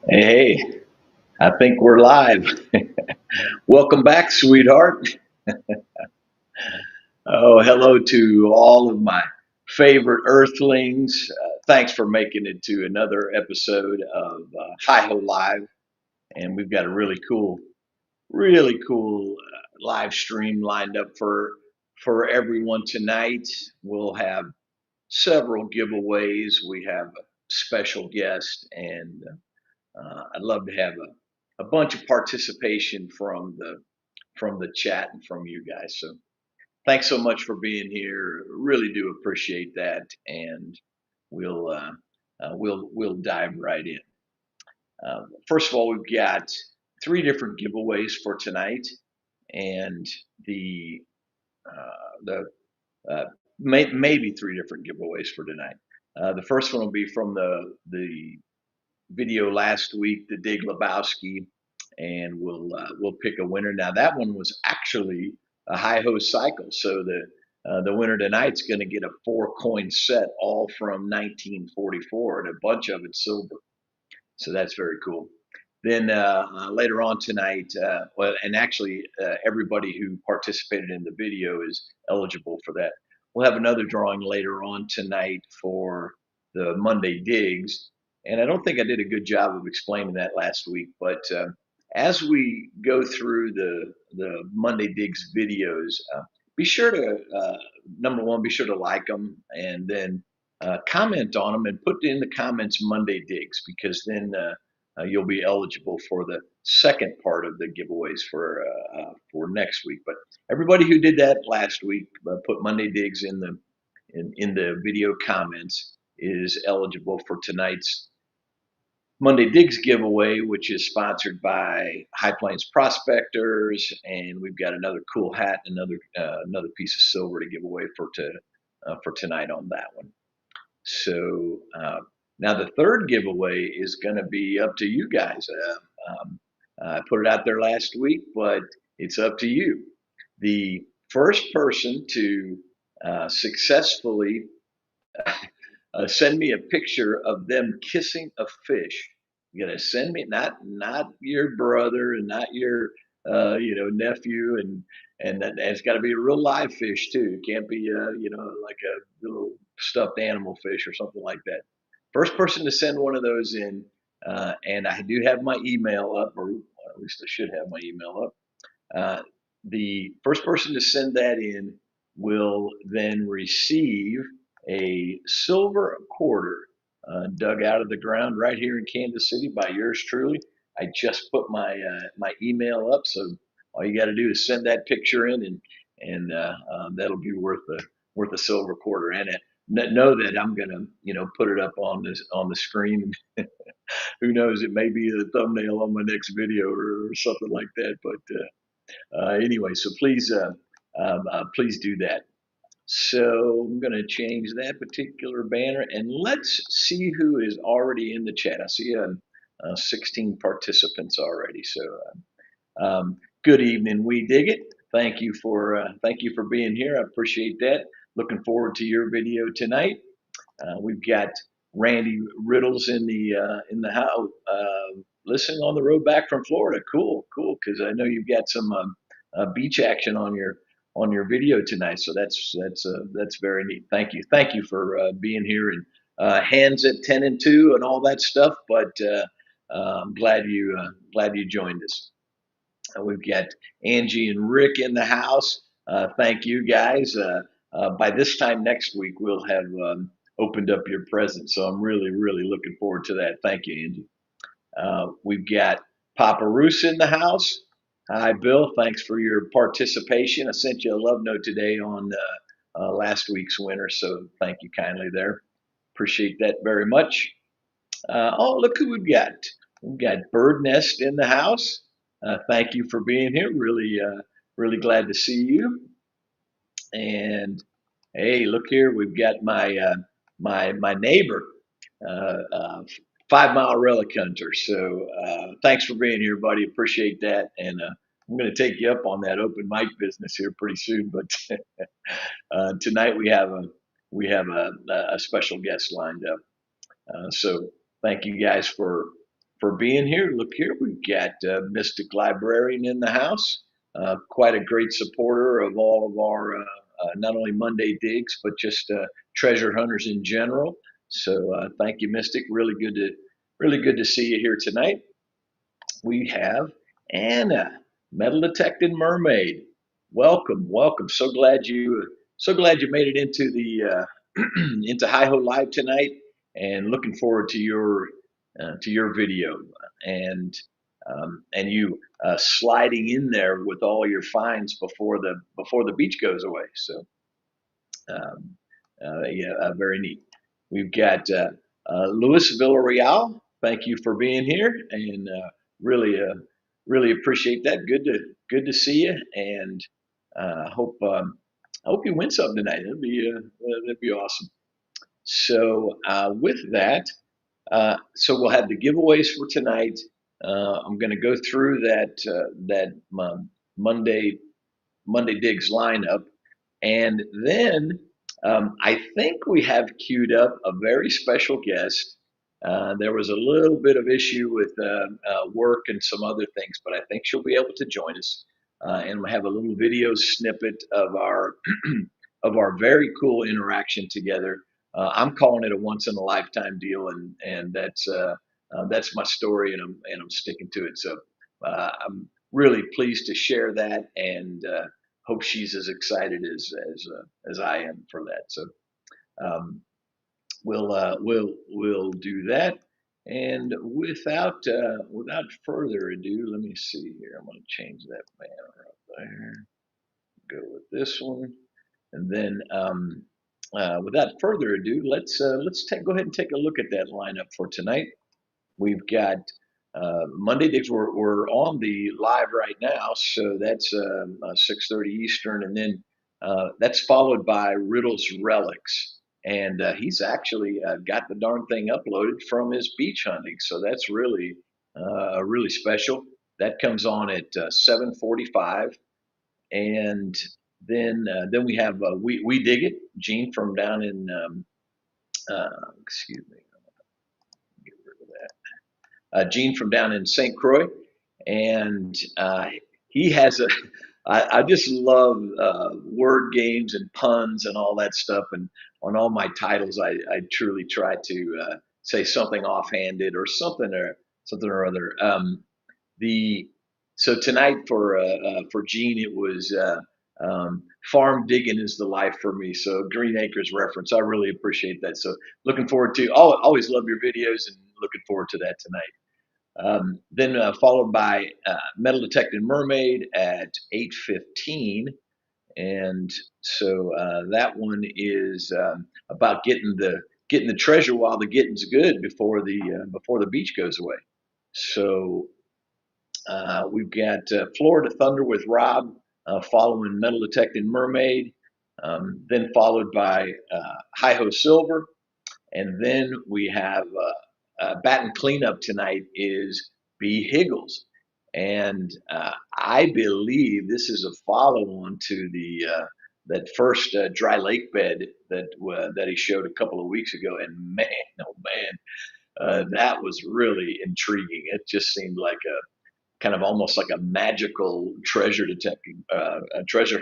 Hey, I think we're live. Welcome back, sweetheart. Oh, hello to all of my favorite Earthlings. Thanks for making it to another episode of Hi Ho Live, and we've got a really cool live stream lined up for everyone tonight. We'll have several giveaways. We have a special guest, and I'd love to have a bunch of participation from the chat and from you guys. So thanks so much for being here. Really do appreciate that, and we'll we'll dive right in. First of all, we've got three different giveaways for tonight, and the maybe three different giveaways for tonight. The first one will be from the video last week, the Dig Lebowski, and we'll pick a winner. Now that one was actually a high ho cycle, so the winner tonight's going to get a 4 coin set, all from 1944, and a bunch of it silver. So that's very cool. Then later on tonight, well, and actually everybody who participated in the video is eligible for that. We'll have another drawing later on tonight for the Monday digs, and I don't think I did a good job of explaining that last week. But as we go through the Monday digs videos, be sure to number one, be sure to like them, and then comment on them and put in the comments Monday digs, because then you'll be eligible for the second part of the giveaways for next week. But everybody who did that last week, put Monday digs in the video comments, is eligible for tonight's Monday Digs giveaway, which is sponsored by High Plains Prospectors, and we've got another cool hat, another piece of silver to give away for tonight on that one. So now the third giveaway is going to be up to you guys. I put it out there last week, but it's up to you. The first person to successfully send me a picture of them kissing a fish. You gotta send me, not your brother and not your nephew, and it's got to be a real live fish too. It can't be like a little stuffed animal fish or something like that. First person to send one of those in, and I do have my email up, or at least I should have my email up. The first person to send that in will then receive a silver quarter dug out of the ground right here in Kansas City by yours truly. I just put my email up, so all you got to do is send that picture in, and that'll be worth a silver quarter. And know that I'm gonna put it up on the screen. Who knows? It may be the thumbnail on my next video or something like that. But anyway, so please do that. So I'm going to change that particular banner, and let's see who is already in the chat. I see 16 participants already. So good evening, we dig it. Thank you for being here. I appreciate that. Looking forward to your video tonight. We've got Randy Riddles in the house, listening on the road back from Florida. Cool, cool. Because I know you've got some beach action on your video tonight. So that's very neat. Thank you for being here, and hands at 10 and 2 and all that stuff. But I'm glad you joined us. We've got Angie and Rick in the house. Thank you guys. By this time next week, we'll have opened up your present. So I'm really looking forward to that. Thank you, Angie. We've got Papa Roos in the house. Hi, Bill. Thanks for your participation. I sent you a love note today on last week's winner, so thank you kindly there. Appreciate that very much. Oh, look who we've got. We've got Bird Nest in the house. Thank you for being here. Really glad to see you. And hey, look here. We've got my neighbor, uh, uh, 5 Mile Relic Hunter. So thanks for being here, buddy. Appreciate that. And I'm going to take you up on that open mic business here pretty soon. But tonight we have a special guest lined up. So thank you guys for for being here. Look here, we've got Mystic Librarian in the house. Quite a great supporter of all of our not only Monday digs but just treasure hunters in general. So thank you, Mystic. Really good to see you here tonight. We have Anna, metal detected mermaid. Welcome, welcome. So glad you made it into the into Hi Ho Live tonight, and looking forward to your video and you sliding in there with all your finds before the beach goes away. So um, yeah, very neat. We've got Luis Villarreal. Thank you for being here, and really, really appreciate that. Good to see you, and I hope you win something tonight. That'd be awesome. So with that, so we'll have the giveaways for tonight. I'm going to go through that Monday Monday Digs lineup, and then I think we have queued up a very special guest. There was a little bit of issue with work and some other things, but I think she'll be able to join us. And we'll have a little video snippet of our of our very cool interaction together. I'm calling it a once in a lifetime deal, and that's my story, and I'm sticking to it. So I'm really pleased to share that, and hope she's as excited as I am for that. So um, we'll do that. And without further ado, let me see here. I'm going to change that banner up there. Go with this one, and then without further ado, go ahead and take a look at that lineup for tonight. We've got Monday Digs. We're on the live right now, so that's 6:30 Eastern, and then that's followed by Riddle's Relics, and he's actually got the darn thing uploaded from his beach hunting, so that's really special. That comes on at 7:45, and then we have we dig it, Gene from down in excuse me, get rid of that. Gene from down in St. Croix, and he has a. I just love word games and puns and all that stuff. And on all my titles, I truly try to say something offhanded or something or other. The so tonight for Gene, it was farm digging is the life for me. So Green Acres reference. I really appreciate that. So looking forward to. Always love your videos and looking forward to that tonight. Then followed by Metal Detected Mermaid at 8:15, and so that one is about getting the treasure while the getting's good before the beach goes away. So we've got Florida Thunder with Rob following Metal Detected Mermaid, then followed by Hi Ho Silver, and then we have Batten Cleanup tonight is B. Higgles. And I believe this is a follow-on to the that first dry lake bed that he showed a couple of weeks ago. And man, oh man, that was really intriguing. It just seemed like a kind of almost like a magical treasure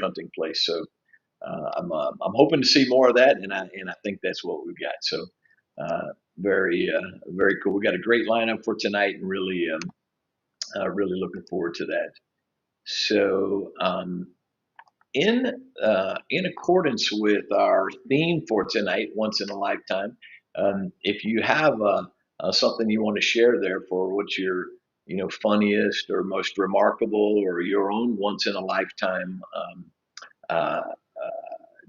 hunting place. So I'm hoping to see more of that, and I think that's what we've got. So very cool. We got a great lineup for tonight, and really looking forward to that. So in accordance with our theme for tonight, once in a lifetime, if you have something you want to share there for what your funniest or most remarkable or your own once in a lifetime uh,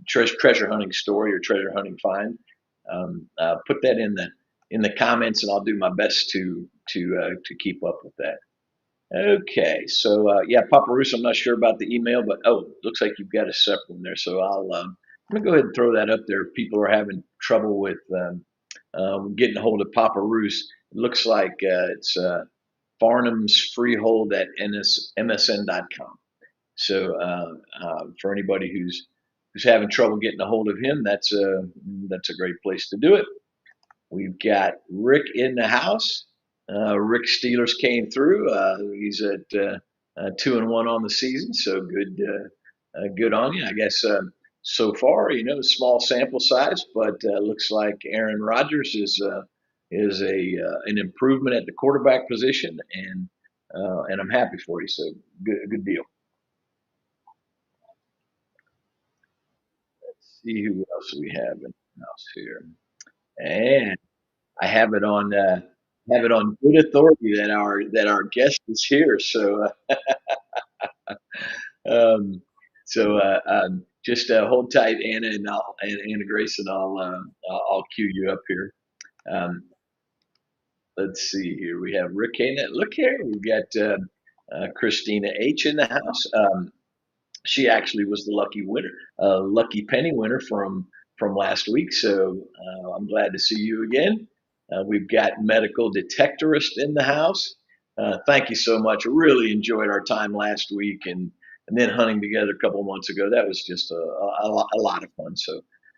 treasure hunting story or treasure hunting find, put that in the comments, and I'll do my best to keep up with that. Okay, so yeah, Papa Roos, I'm not sure about the email, but looks like you've got a separate one there. So I'm gonna go ahead and throw that up there. If people are having trouble with getting a hold of Papa Roos, it looks like it's Farnham's Freehold at msn.com. So for anybody who's having trouble getting a hold of him, that's a great place to do it. We've got Rick in the house. Rick Steelers came through. He's at 2-1 on the season, so good. Good on you, I guess. So far, small sample size, but looks like Aaron Rodgers is a an improvement at the quarterback position, and I'm happy for you. So good deal. Let's see who else we have in the house here, and I have it on good authority that our guest is here. Um, just hold tight, Anna, and Anna Grace, and I'll cue you up here. Um, let's see here. We have Rick Haynett. Look here, we've got Christina H in the house. She actually was the lucky winner, lucky penny winner from last week. So I'm glad to see you again. We've got medical detectorist in the house. Thank you so much. Really enjoyed our time last week, and then hunting together a couple of months ago. That was just a lot of fun.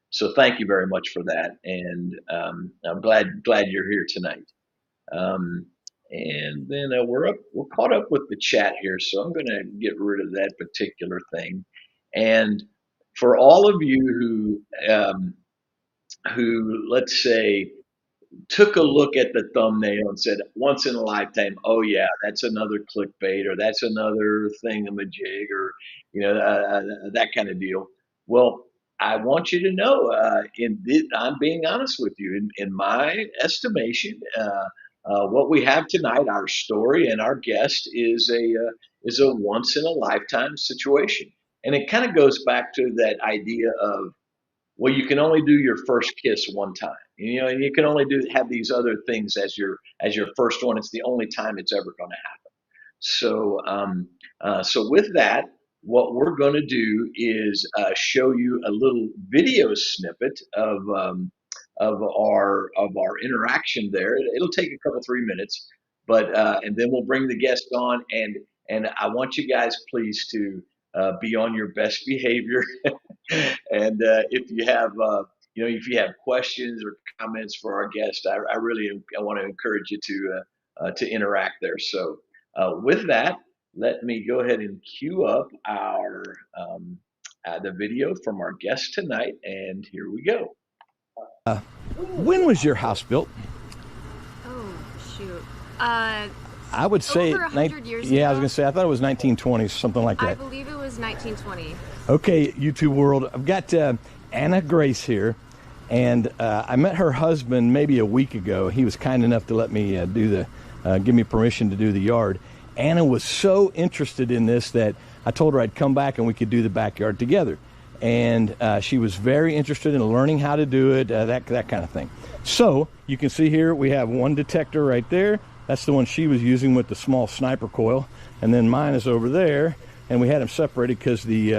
So thank you very much for that, and I'm glad you're here tonight. Um, and then we're caught up with the chat here, so I'm going to get rid of that particular thing. And for all of you who let's say took a look at the thumbnail and said once in a lifetime, oh yeah, that's another clickbait, or that's another thingamajig, or that kind of deal. Well, I want you to know, I'm being honest with you. In my estimation, what we have tonight, our story and our guest, is a once in a lifetime situation, and it kind of goes back to that idea of, well, you can only do your first kiss one time. And you can only have these other things as your first one. It's the only time it's ever going to happen. So with that, what we're going to do is show you a little video snippet of our interaction there. It'll take a couple 3 minutes, but and then we'll bring the guest on, and I want you guys please to be on your best behavior. And if you have questions or comments for our guest, I really I want to encourage you to interact there. So with that, let me go ahead and cue up our the video from our guest tonight, and here we go. When was your house built? Oh, shoot. I would say over 100 years ago. Yeah, I was going to say, I thought it was 1920s, something like I that. believe it was 1920. Okay, YouTube world, I've got Anna Grace here, and I met her husband maybe a week ago. He was kind enough to let me give me permission to do the yard. Anna was so interested in this that I told her I'd come back and we could do the backyard together. And she was very interested in learning how to do it, that kind of thing. So you can see here we have one detector right there. That's the one she was using with the small sniper coil, and then mine is over there. And we had them separated because the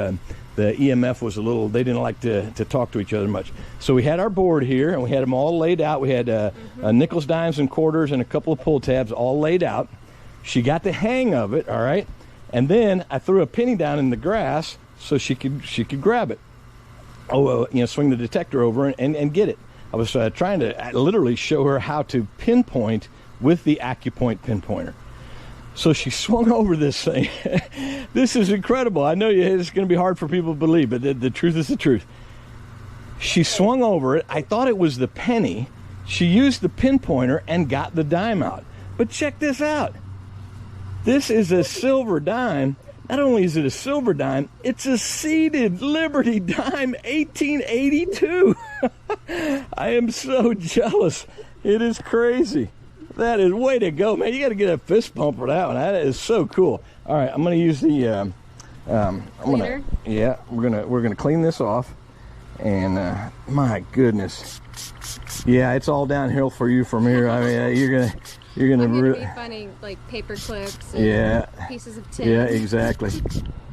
EMF was a little, they didn't like to talk to each other much. So we had our board here, and we had them all laid out. We had nickels, dimes, and quarters, and a couple of pull tabs all laid out. She got the hang of it, all right. And then I threw a penny down in the grass so she could grab it. Swing the detector over and get it. I was trying to literally show her how to pinpoint with the AccuPoint pinpointer. So she swung over this thing. This is incredible. I know it's going to be hard for people to believe, but the truth is the truth. She swung over it. I thought it was the penny. She used the pinpointer and got the dime out. But check this out. This is a silver dime. Not only is it a silver dime, it's a seeded Liberty dime, 1882. I am so jealous. It is crazy. That is way to go, man. You got to get a fist pump for that one. That is so cool. All right, I'm going to use the Cleaner? we're gonna clean this off, and my goodness, yeah, it's all downhill for you from here. I mean, you're gonna I'm gonna be finding like paper clips and pieces of tin. Yeah, exactly.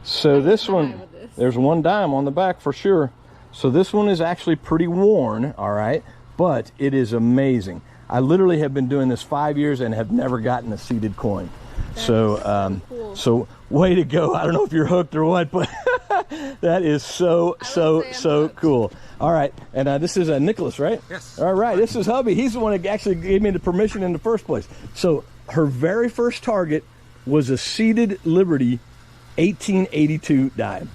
So this one, there's one dime on the back for sure. So this one is actually pretty worn, all right, but it is amazing. I literally have been doing this 5 years and have never gotten a seeded coin. So cool. so way to go. I don't know if you're hooked or what, but That is so cool. All right, and this is Nicholas, right? Yes. All right, this is hubby. He's the one that actually gave me the permission in the first place. So her very first target was a seated Liberty 1882 dime.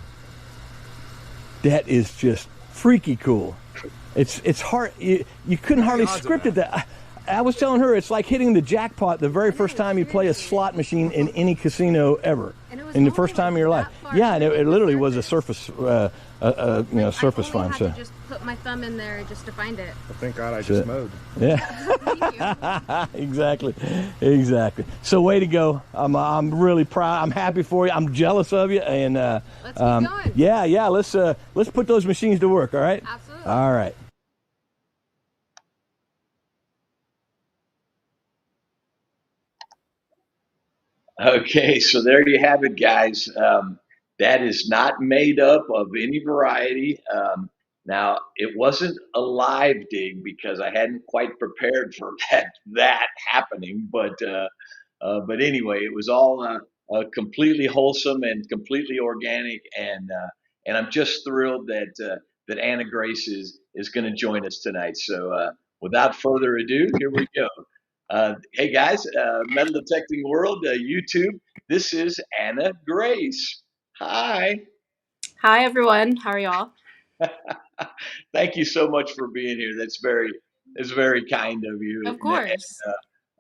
That is just freaky cool. It's hard. You couldn't hardly script it. That I was telling her it's like hitting the jackpot the very first time you play a slot machine in any casino ever. In the first time of your life. Yeah, and it literally was a surface, surface find. I had to just put my thumb in there just to find it. Well, thank God I just mowed. Yeah. Exactly. So way to go. I'm really proud. I'm happy for you. I'm jealous of you. And let's keep going. Yeah. Let's put those machines to work. All right. Absolutely. All right. Okay, so there you have it, guys. That is not made up of any variety. Now, it wasn't a live dig because I hadn't quite prepared for that happening. But anyway, it was all completely wholesome and completely organic, and I'm just thrilled that Anna Grace is going to join us tonight. So without further ado, here we go. Hey guys, Metal Detecting World, YouTube. This is Anna Grace. Hi. Hi, everyone. How are y'all? Thank you so much for being here. That's very kind of you. Of course.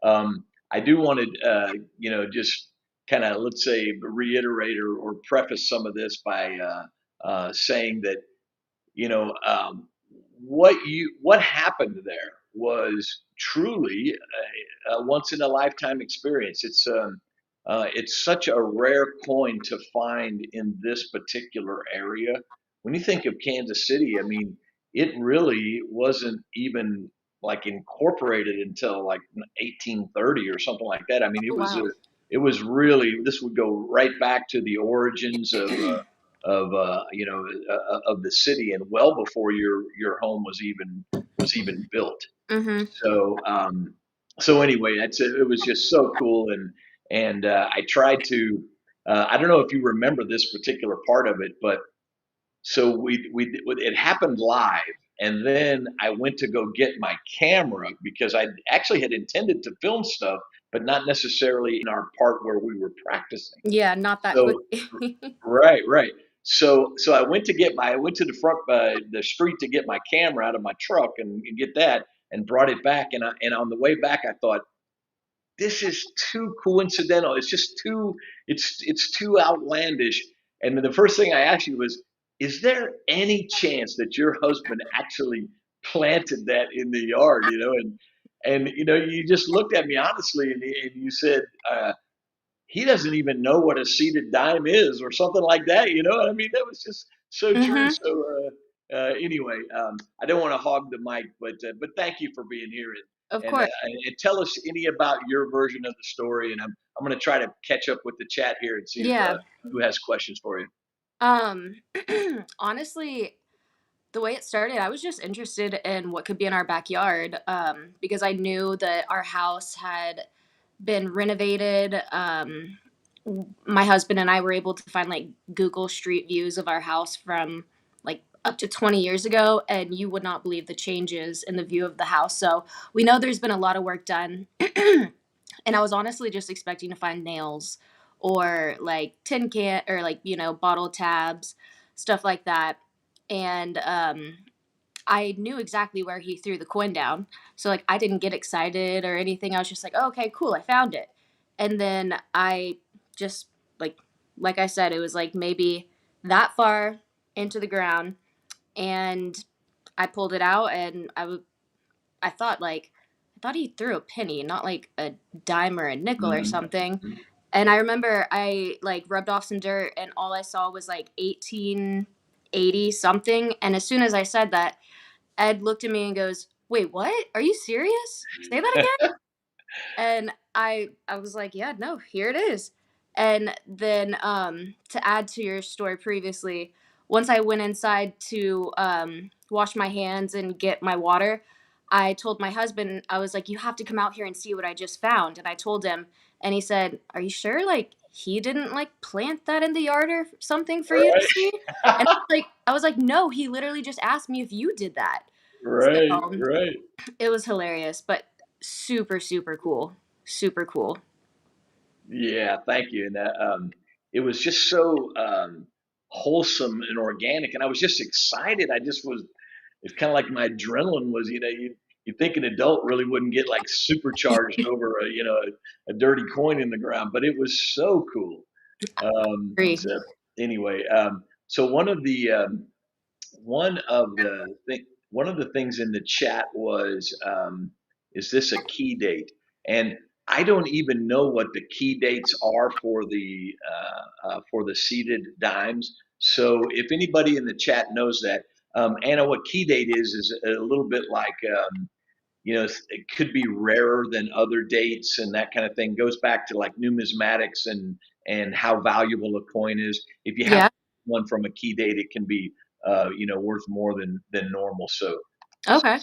I do want to, just kind of, let's say, reiterate or preface some of this by saying that, what happened there was truly a once in a lifetime experience. It's such a rare coin to find in this particular area. When you think of Kansas City, I mean, it really wasn't even like incorporated until like 1830 or something like that. I mean, Wow. it was really, this would go right back to the origins of the city, and well before your home was even built. Mm-hmm. So anyway, it was just so cool, and I tried to. I don't know if you remember this particular part of it, but so it happened live, and then I went to go get my camera because I actually had intended to film stuff, but not necessarily in our part where we were practicing. Yeah, not that So quick. right. So I went to the front the street to get my camera out of my truck and get that, and brought it back, and on the way back I thought, this is too coincidental. It's too outlandish. And then the first thing I asked you was, is there any chance that your husband actually planted that in the yard? And you just looked at me honestly, and you said, he doesn't even know what a seated dime is, or something like that. I mean, that was just so true. Mm-hmm. So anyway, I don't want to hog the mic, but thank you for being here, Of and course. and tell us any about your version of the story. And I'm going to try to catch up with the chat here and see if, Yeah. who has questions for you. Honestly, the way it started, I was just interested in what could be in our backyard, because I knew that our house had been renovated. My husband and I were able to find like Google Street Views of our house from like up to 20 years ago, and you would not believe the changes in the view of the house. So we know there's been a lot of work done. And I was honestly just expecting to find nails or like tin can or like, bottle tabs, stuff like that. And I knew exactly where he threw the coin down. So like I didn't get excited or anything. I was just like, oh, okay, cool, I found it. And then I just like I said, it was like maybe that far into the ground, and I pulled it out, and I thought he threw a penny, not like a dime or a nickel or something. And I remember I like rubbed off some dirt, and all I saw was like 1880 something. And as soon as I said that, Ed looked at me and goes, "Wait, what? Are you serious? Say that again?" And I was like, "Yeah, no, here it is." And then to add to your story previously, once I went inside to wash my hands and get my water, I told my husband, I was like, "You have to come out here and see what I just found." And I told him, and he said, "Are you sure? Like, he didn't like plant that in the yard or something for you to Right. see? And I was like, no, he literally just asked me if you did that. Right. So Right. it was hilarious, but super, super cool. Super cool. Yeah, thank you. And it was just so wholesome and organic, and I was just excited. I just was. It's kind of like my adrenaline was. You think an adult really wouldn't get like supercharged over a dirty coin in the ground, but it was so cool. Agree. So anyway, so one of the thing one of the things in the chat was, is this a key date? And I don't even know what the key dates are for the seated dimes. So if anybody in the chat knows that, Anna, what key date is a little bit like, it could be rarer than other dates and that kind of thing. Goes back to like numismatics and how valuable a coin is. If you have Yeah. one from a key date, it can be worth more than normal. So Okay.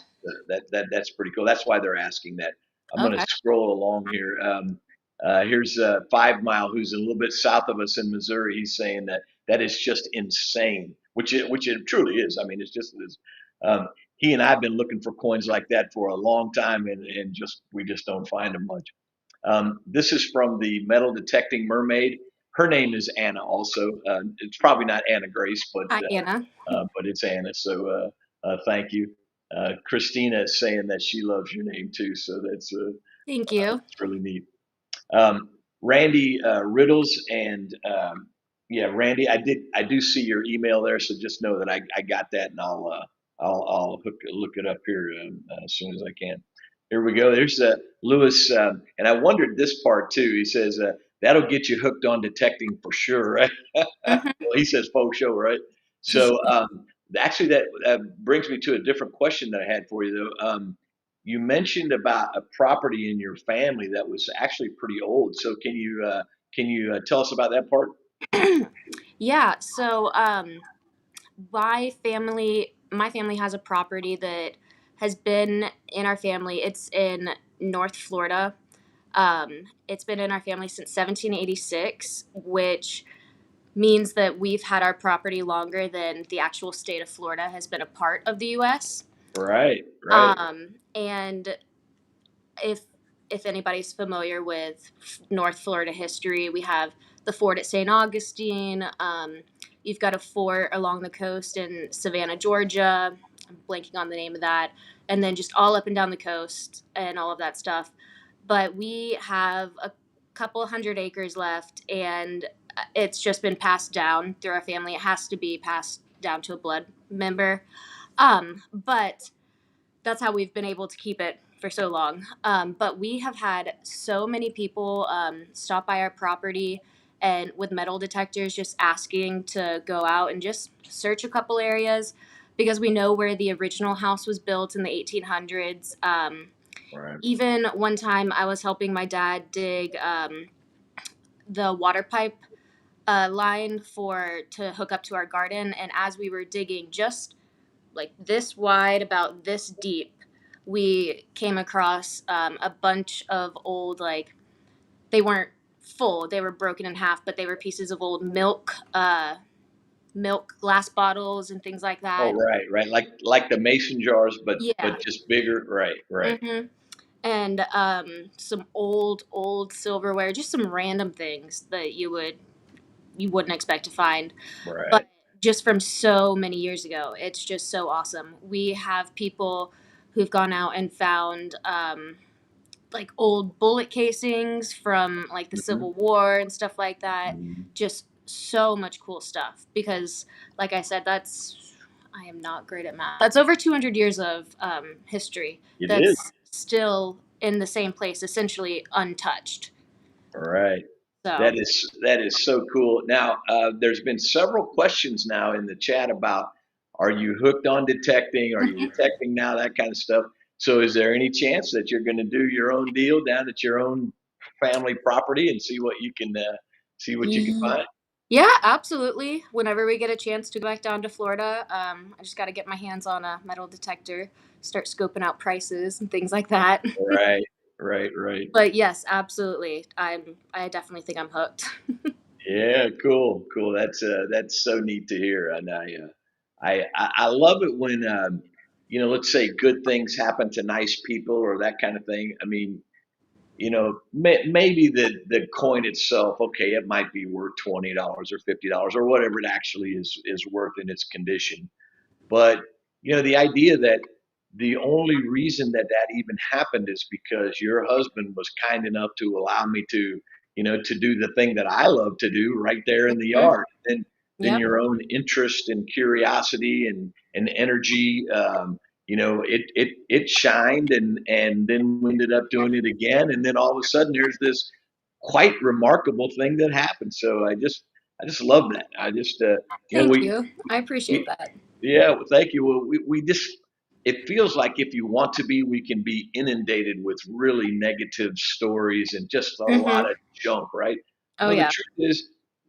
that's pretty cool. That's why they're asking that. I'm going Okay. to scroll along here. Here's 5 Mile, who's a little bit south of us in Missouri. He's saying that is just insane, which it truly is. I mean, it's just is. He and I have been looking for coins like that for a long time, and we just don't find them much. This is from the metal detecting mermaid. Her name is Anna. Also, it's probably not Anna Grace, Hi, Anna. but it's Anna. So thank you. Christina is saying that she loves your name too, so Thank you. that's really neat. Randy Riddles and yeah, Randy, I do see your email there, so just know that I got that, and I'll look it up here as soon as I can. Here we go. There's Lewis, and I wondered this part too. He says that'll get you hooked on detecting for sure, right? Mhm. Well, he says faux show, right? So actually, that brings me to a different question that I had for you, though. You mentioned about a property in your family that was actually pretty old. So can you tell us about that part? Yeah. So, my family has a property that has been in our family. It's in North Florida. It's been in our family since 1786, which means that we've had our property longer than the actual state of Florida has been a part of the U.S. Right, right. And if anybody's familiar with North Florida history, we have the fort at St. Augustine. You've got a fort along the coast in Savannah, Georgia. I'm blanking on the name of that. And then just all up and down the coast and all of that stuff. But we have a couple hundred acres left, and it's just been passed down through our family. It has to be passed down to a blood member. But that's how we've been able to keep it for so long. But we have had so many people stop by our property and with metal detectors just asking to go out and just search a couple areas because we know where the original house was built in the 1800s. Right. Even one time I was helping my dad dig the water pipe line to hook up to our garden, and as we were digging just like this wide, about this deep, we came across a bunch of old, like, they weren't full, they were broken in half, but they were pieces of old milk glass bottles and things like Oh, that. right. Like the mason jars, but Yeah. just bigger. Right. Hmm. And some old silverware, just some random things that you wouldn't expect to find. Right. But just from so many years ago, it's just so awesome. We have people who've gone out and found like old bullet casings from like the Mhm. Civil War and stuff like that. Mhm. Just so much cool stuff because, like I said, I am not great at math. That's over 200 years of history It is. that's still in the same place, essentially untouched. Right. So, That is so cool. Now, there's been several questions now in the chat about, are you hooked on detecting? Are you detecting now? That kind of stuff. So, is there any chance that you're going to do your own deal down at your own family property and see what you can find? yeah, absolutely. Whenever we get a chance to go back down to Florida, I just got to get my hands on a metal detector, start scoping out prices and things like that. Right. right, right. But yes, absolutely. I definitely think I'm hooked. Yeah, cool, cool. That's so neat to hear, and I love it when let's say good things happen to nice people or that kind of thing. I mean, maybe the coin itself, okay, it might be worth $20 or $50 or whatever it actually is worth in its condition. But the idea that the only reason that that even happened is because your husband was kind enough to allow me to do the thing that I love to do right there in the Mhm. yard. Then Yep. your own interest and curiosity and energy, it shined, and then we ended up doing it again, and then all of a sudden there's this quite remarkable thing that happened. So I just love that. I just Thank you. I appreciate we that. yeah, well, thank you. Well, we just, it feels like if you want to be, we can be inundated with really negative stories and just a lot Mhm. of junk, right? Oh Well, yeah.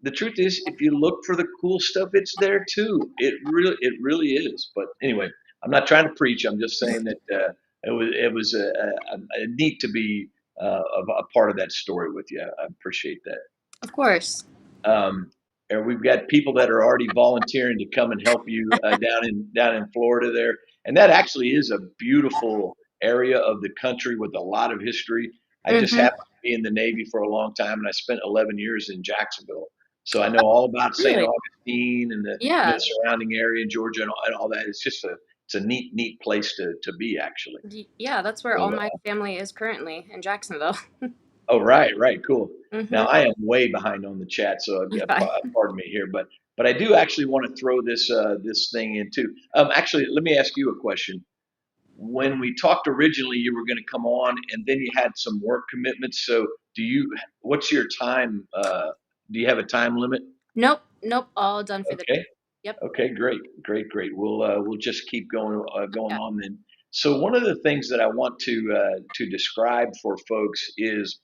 the truth is, if you look for the cool stuff, it's there too. It really is. But anyway, I'm not trying to preach. I'm just saying that it was a neat to be a part of that story with you. I appreciate that. Of course. Um, and we've got people that are already volunteering to come and help you down in Florida there, and that actually is a beautiful area of the country with a lot of history. I just Mhm. happened to be in the Navy for a long time, and I spent 11 years in Jacksonville, so I know all about St. Really? Augustine and the Yeah. surrounding area in Georgia and all that. It's a neat place to be actually. Yeah, that's where all So, my family is currently in Jacksonville. oh, right, right, cool. Now Mhm. I am way behind on the chat, so You're fine. pardon me here, but I do actually want to throw this thing in too. Actually, let me ask you a question. When we talked originally, you were going to come on, and then you had some work commitments. So, what's your time? Do you have a time limit? Nope, nope, all done for the Okay. Yep. Okay, great, great, great. We'll just keep going Yeah. on then. So one of the things that I want to describe for folks is,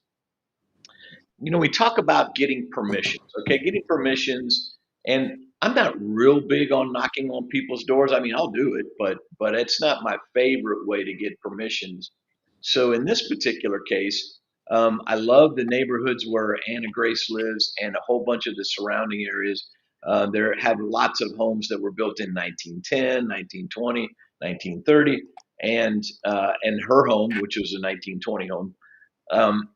we talk about getting permissions, okay? Getting permissions, and I'm not real big on knocking on people's doors. I mean, I'll do it, but it's not my favorite way to get permissions. So in this particular case, I love the neighborhoods where Anna Grace lives and a whole bunch of the surrounding areas. There have lots of homes that were built in 1910, 1920, 1930, and her home, which was a 1920 home. Um,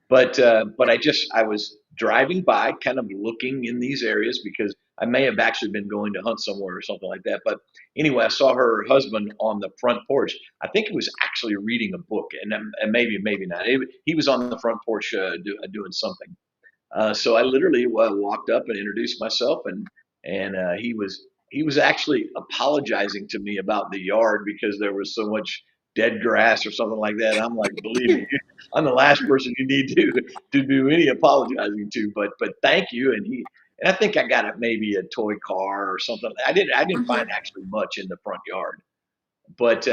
but I was driving by, kind of looking in these areas because I may have actually been going to hunt somewhere or something like that. But anyway, I saw her husband on the front porch. I think he was actually reading a book, and maybe not. He was on the front porch doing something. So I literally walked up and introduced myself, and he was actually apologizing to me about the yard because there was so much dead grass or something like that. I'm like, believe me, I'm the last person you need to do any apologizing to. But thank you, and I think I got maybe a toy car or something. I didn't find Mhm. actually much in the front yard. But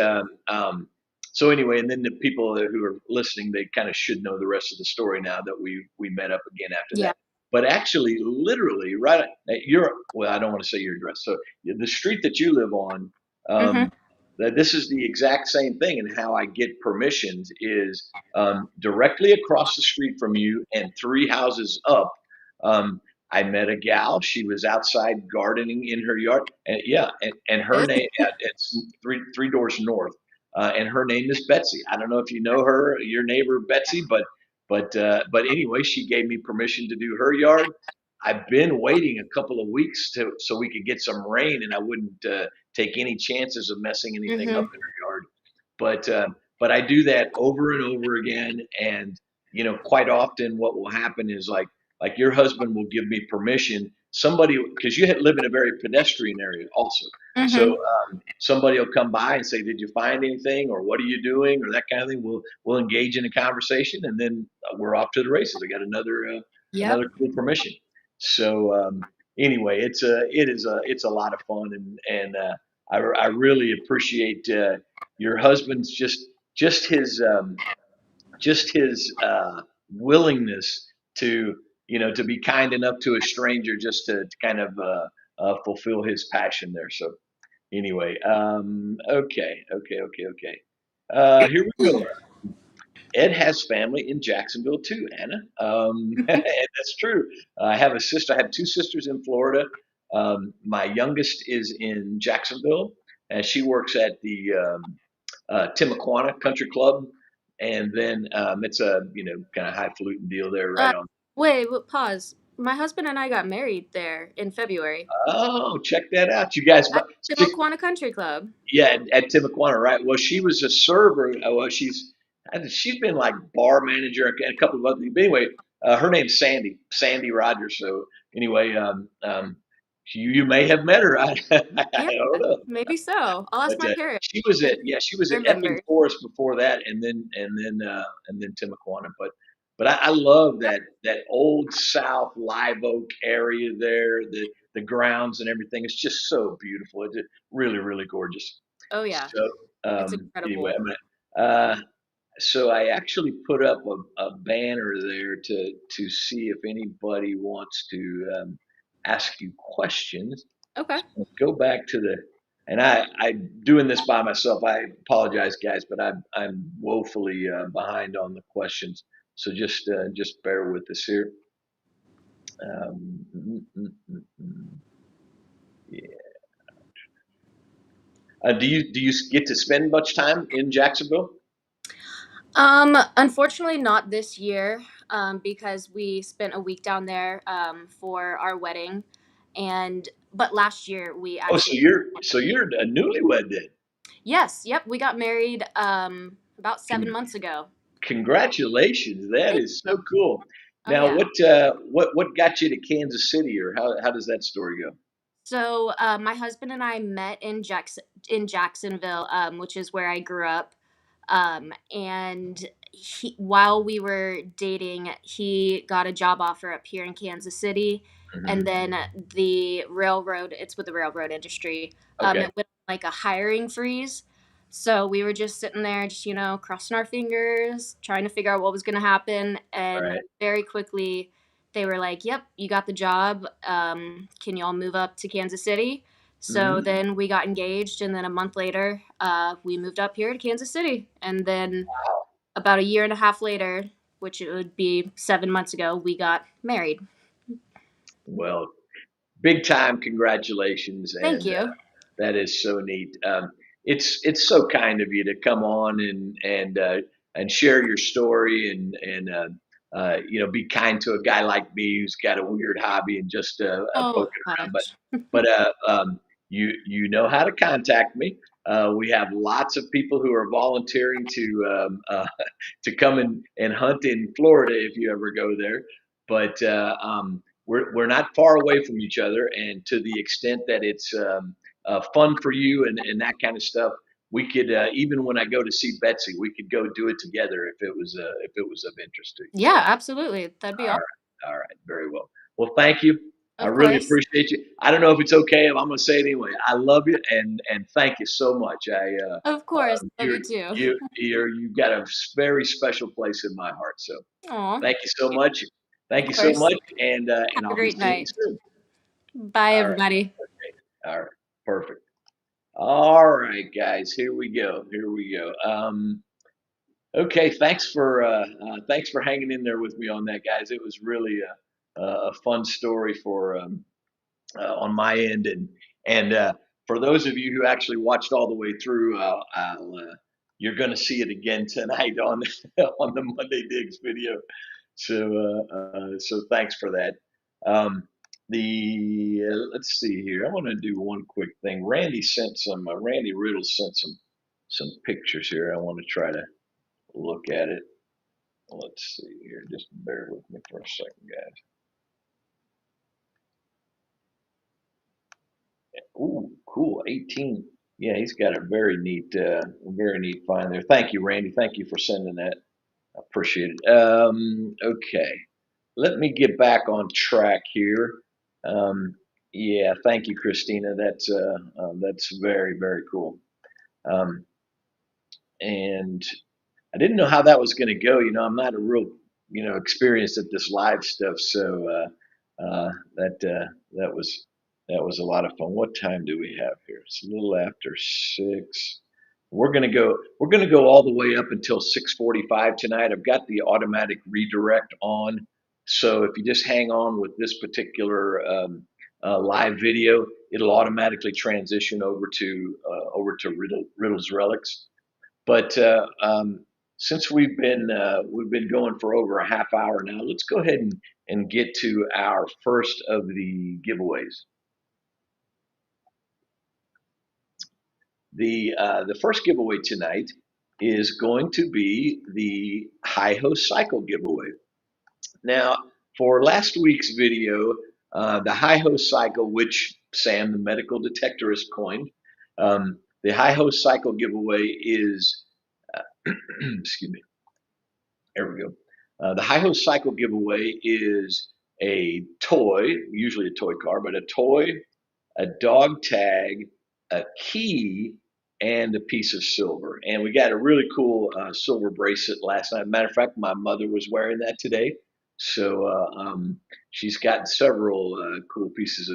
so anyway, and then the people who are listening, they kind of should know the rest of the story now that we met up again after Yeah. that. But actually, literally, right at your, well, I don't want to say your address. So the street that you live on, Mhm. um, that this is the exact same thing. And how I get permissions is directly across the street from you and three houses up. Um, I met a gal. She was outside gardening in her yard, and yeah, and her Good. name, it's three doors north, and her name is Betsy. I don't know if you know her, your neighbor Betsy, but anyway, she gave me permission to do her yard. I've been waiting a couple of weeks so we could get some rain, and I wouldn't take any chances of messing anything up Mhm. in her yard. But I do that over and over again, and quite often what will happen is like your husband will give me permission. Somebody, because you live in a very pedestrian area also, so Mhm. somebody will come by and say, "Did you find anything?" or "What are you doing?" or that kind of thing. We'll engage in a conversation, and then we're off to the races. I got Yep. another cool permission. So anyway, it's a lot of fun, and I really appreciate your husband's just his willingness to be kind enough to a stranger just to kind of fulfill his passion there. So anyway, okay, okay, okay, okay. Here we go. Ed has family in Jacksonville too, Anna. And that's true. I have a sister. I have two sisters in Florida. My youngest is in Jacksonville, and she works at the Timaquana Country Club. And then it's a kind of highfalutin deal there, Uh, right on. wait, pause. My husband and I got married there in February Oh, check that out, you guys. at the Timaquana Country Club. Yeah, at Timaquana, right? Well, she was a server. Well, she's been like bar manager and a couple of other things. But anyway, her name's Sandy Rogers. So anyway, you may have met her. I Yeah, don't know. maybe so. I'll ask But my parents she was if she was they at Epping remember. Forest before that, and then Timaquana. But I love Yep. that old South Live Oak area there. The grounds and everything. It's just so beautiful. It's just really really gorgeous. Oh yeah, So it's anyway, incredible. so I actually put up a banner there to see if anybody wants to ask you questions. Okay. So go back to the, and I'm doing this by myself. I apologize, guys, but I'm woefully behind on the questions. So just bear with us here. Um, mm, mm, mm, mm. Yeah. Do you get to spend much time in Jacksonville? Unfortunately, not this year, because we spent a week down there for our wedding, and but last year we Oh, actually so you're a newlywed then. yes, yep, we got married about 7 months Con- ago. Congratulations. That Thank is so you. cool. Oh Now, yeah. what got you to Kansas City, or how does that story go? So my husband and I met in Jacksonville, which is where I grew up. And while we were dating, he got a job offer up here in Kansas City, and Hmm. then the railroad. It's with the railroad industry. Okay. It went like a hiring freeze. So we were just sitting there, just crossing our fingers, trying to figure out what was going to happen. All And right. very quickly, they were like, "Yep, you got the job. Can you all move up to Kansas City?" So Hmm. then we got engaged, and then a month later, we moved up here to Kansas City. And then about a year and a half later, which it would be 7 months ago, we got married. Well, big time congratulations, Thank and you. that is so neat. It's so kind of you to come on and share your story be kind to a guy like me who's got a weird hobby and just Oh poking around. But gosh. but you know how to contact me. We have lots of people who are volunteering to come and hunt in Florida if you ever go there. But we're not far away from each other, and to the extent that it's fun for you and that kind of stuff, we could even when I go to see Betsy, we could go do it together if it was of interest to you. Yeah, absolutely. That'd be All awesome. right, all right, very well. Well, thank you. I Of really course. appreciate you. I don't know if it's okay if I'm going to say it anyway. I love you and thank you so much. Of course. Love You're you too. you've got a very special place in my heart. So Aw. thank you so much. Of Thank you so course. much, Have and a I'll be great seeing you night. soon. Bye, All right, everybody. all right, perfect. All right, guys, here we go. Here we go. Okay, thanks for hanging in there with me on that, guys. It was really a fun story for on my end, and for those of you who actually watched all the way through, you're going to see it again tonight on on the Monday Digs video. So thanks for that. The Let's see here. I want to do one quick thing. Randy Riddle sent some pictures here. I want to try to look at it. Let's see here. Just bear with me for a second, guys. Ooh, cool. 18. Yeah, he's got a very neat find there. Thank you, Randy. Thank you for sending that. I appreciate it. Okay. Let me get back on track here. Yeah, thank you, Christina. That's very, very cool. Um, and I didn't know how that was going to go. I'm not a real, experienced at this live stuff, so that was a lot of fun. What time do we have here? It's a little after 6. We're gonna go all the way up until 6:45 tonight. I've got the automatic redirect on, so if you just hang on with this particular live video, it'll automatically transition over to Riddle's Relics. But since we've been going for over a half hour now, let's go ahead and get to our first of the giveaways. The first giveaway tonight is going to be the Hi-Ho Cycle giveaway. Now, for last week's video, the Hi-Ho Cycle, which Sam, the medical detectorist, coined, the Hi-Ho Cycle giveaway is, excuse me, there we go. The Hi-Ho Cycle giveaway is a toy, usually a toy car, but a toy, a dog tag, a key, and a piece of silver. And we got a really cool silver bracelet last night. Matter of fact, my mother was wearing that today. So she's got several cool pieces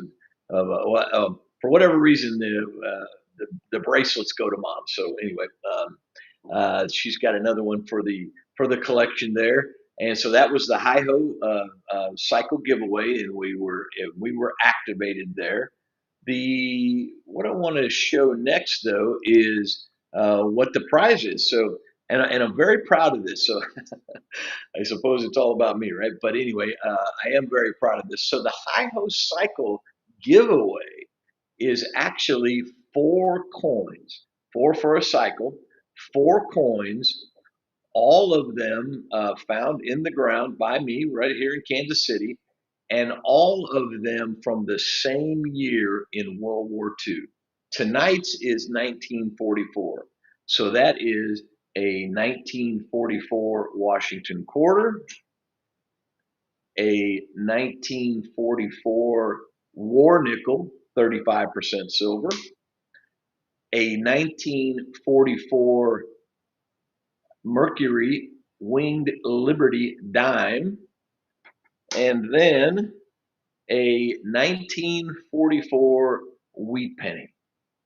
of for whatever reason, the bracelets go to mom. So anyway, she's got another one for the collection there. And so that was the Hi-Ho Cycle giveaway, and we were activated there. What I want to show next though is what the prize is. So, and I'm very proud of this. So I suppose it's all about me, right? But anyway, I am very proud of this. So the Hi-Ho Cycle giveaway is actually 4 coins, 4 for a cycle, 4 coins, all of them found in the ground by me right here in Kansas City, and all of them from the same year in World War II. Tonight's is 1944. So that is a 1944 Washington quarter, a 1944 war nickel, 35% silver, a 1944 Mercury Winged Liberty dime, and then a 1944 wheat penny.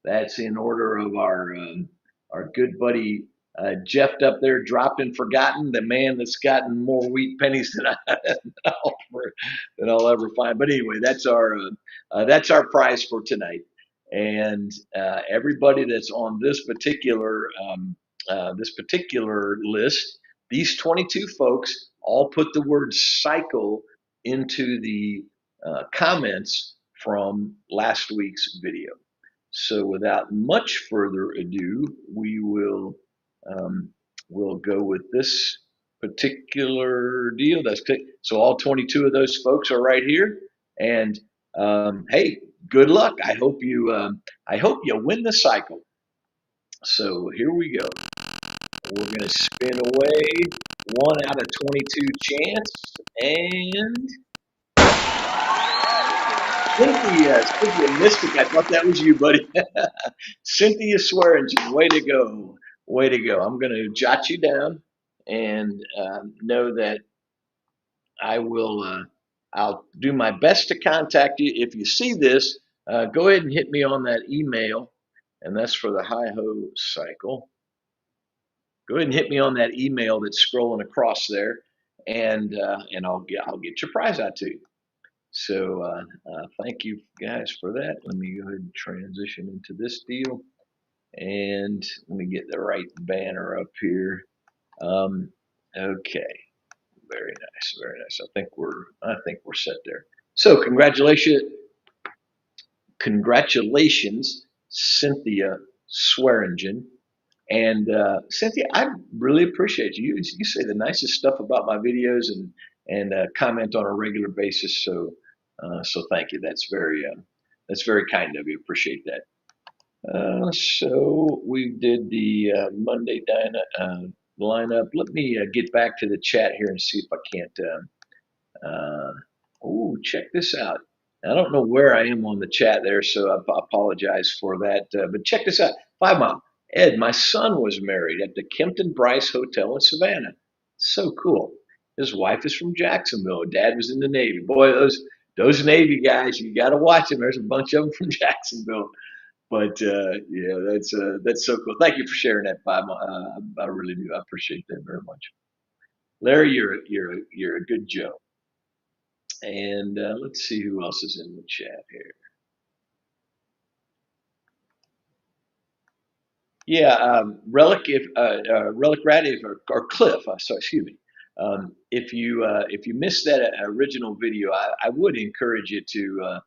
That's in order of our good buddy Jeff up there, dropped and forgotten, the man that's gotten more wheat pennies than I'll ever find. But anyway, that's our prize for tonight. And everybody that's on this particular list, these 22 folks all put the word cycle into the comments from last week's video. So without much further ado, we will we'll go with this particular deal. So all 22 of those folks are right here, and hey, good luck. I hope you win the cycle. So here we go. We're going to spin away 1 out of 22 chance, and Cynthia Mystic, I thought that was you, buddy. Cynthia Swearingen, way to go. Way to go. I'm going to jot you down and know that I'll do my best to contact you. If you see this, go ahead and hit me on that email, and that's for the Hi-Ho Cycle. Go ahead and hit me on that email that's scrolling across there, and I'll get your prize out to you. So thank you guys for that. Let me go ahead and transition into this deal, and let me get the right banner up here. Okay, very nice, very nice. I think we're set there. So congratulations, Cynthia Swearingen. And Cynthia, I really appreciate you. You say the nicest stuff about my videos and comment on a regular basis. So thank you. That's very kind of you. Appreciate that. So we did the Monday lineup. Let me get back to the chat here and see if I can't. Check this out. I don't know where I am on the chat there, so I apologize for that. But check this out. 5 Mile. Ed, my son was married at the Kempton Bryce Hotel in Savannah. So cool. His wife is from Jacksonville. Dad was in the Navy. Boy, those Navy guys, you got to watch them. There's a bunch of them from Jacksonville. But yeah, that's so cool. Thank you for sharing that, Bob. I really do. I appreciate that very much. Larry, you're a good Joe. And let's see who else is in the chat here. Yeah, Relic, if Relic Rat or Cliff. So excuse me. If you missed that original video, I would encourage you to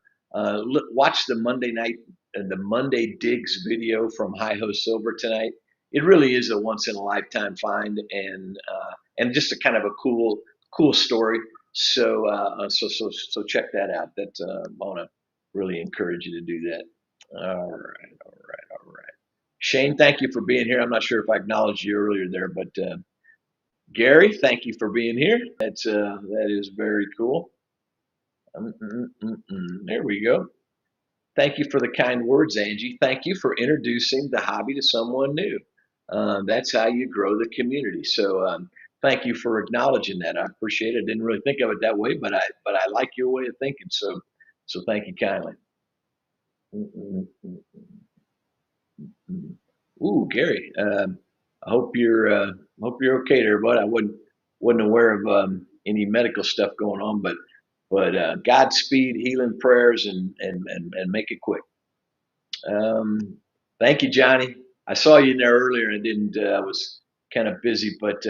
watch the Monday night the Monday Digs video from Hi Ho Silver tonight. It really is a once in a lifetime find, and just a kind of a cool story. So check that out. That I want to really encourage you to do that. All right, all right. Shane, thank you for being here. I'm not sure if I acknowledged you earlier there, but Gary, thank you for being here. That is very cool. There we go. Thank you for the kind words, Angie. Thank you for introducing the hobby to someone new. That's how you grow the community. So thank you for acknowledging that. I appreciate it. I didn't really think of it that way, but I like your way of thinking. So thank you kindly. Ooh, Gary. I hope you're okay there, bud. I wasn't aware of any medical stuff going on, but Godspeed, healing prayers, and make it quick. Thank you, Johnny. I saw you in there earlier and I didn't. I was kind of busy, but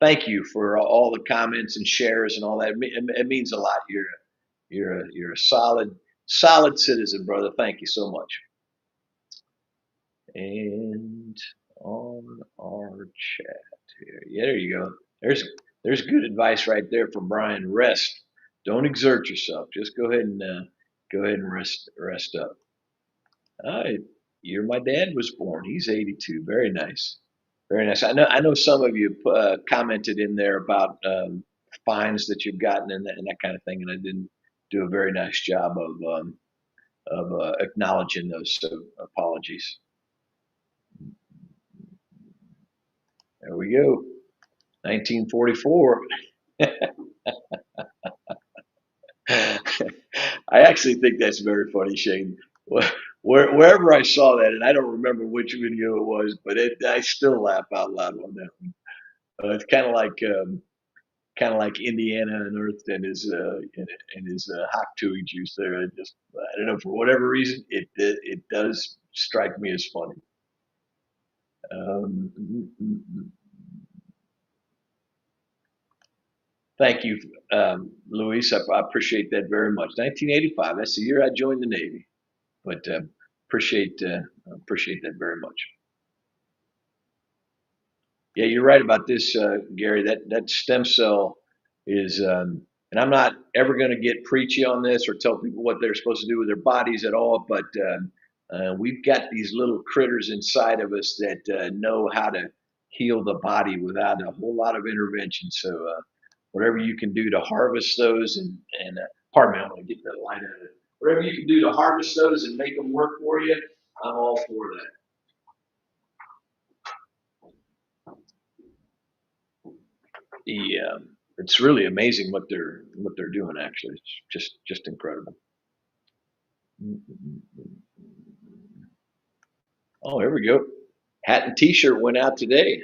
thank you for all the comments and shares and all that. It means a lot. You're a solid citizen, brother. Thank you so much. And on our chat here, yeah, there you go. There's good advice right there from Brian. Rest. Don't exert yourself. Just go ahead and rest up. All right. Year my dad was born. He's 82. Very nice. Very nice. I know some of you commented in there about fines that you've gotten and that kind of thing, and I didn't do a very nice job of acknowledging those. So apologies. There we go. 1944. I actually think that's very funny, Shane. Wherever I saw that, and I don't remember which video it was, but I still laugh out loud on that one. It's kind of like Indiana Unearthed and his hot tui juice there. I don't know, for whatever reason it does strike me as funny. Thank you, Luis. I appreciate that very much. 1985. That's the year I joined the Navy, but appreciate that very much. Yeah, you're right about this, Gary. That stem cell is, and I'm not ever going to get preachy on this or tell people what they're supposed to do with their bodies at all, but we've got these little critters inside of us that know how to heal the body without a whole lot of intervention. So whatever you can do to harvest those and pardon me, I'm going to get that light out of it. Whatever you can do to harvest those and make them work for you, I'm all for that. It's really amazing what they're doing. Actually, it's just incredible. Oh, here we go. Hat and T-shirt went out today.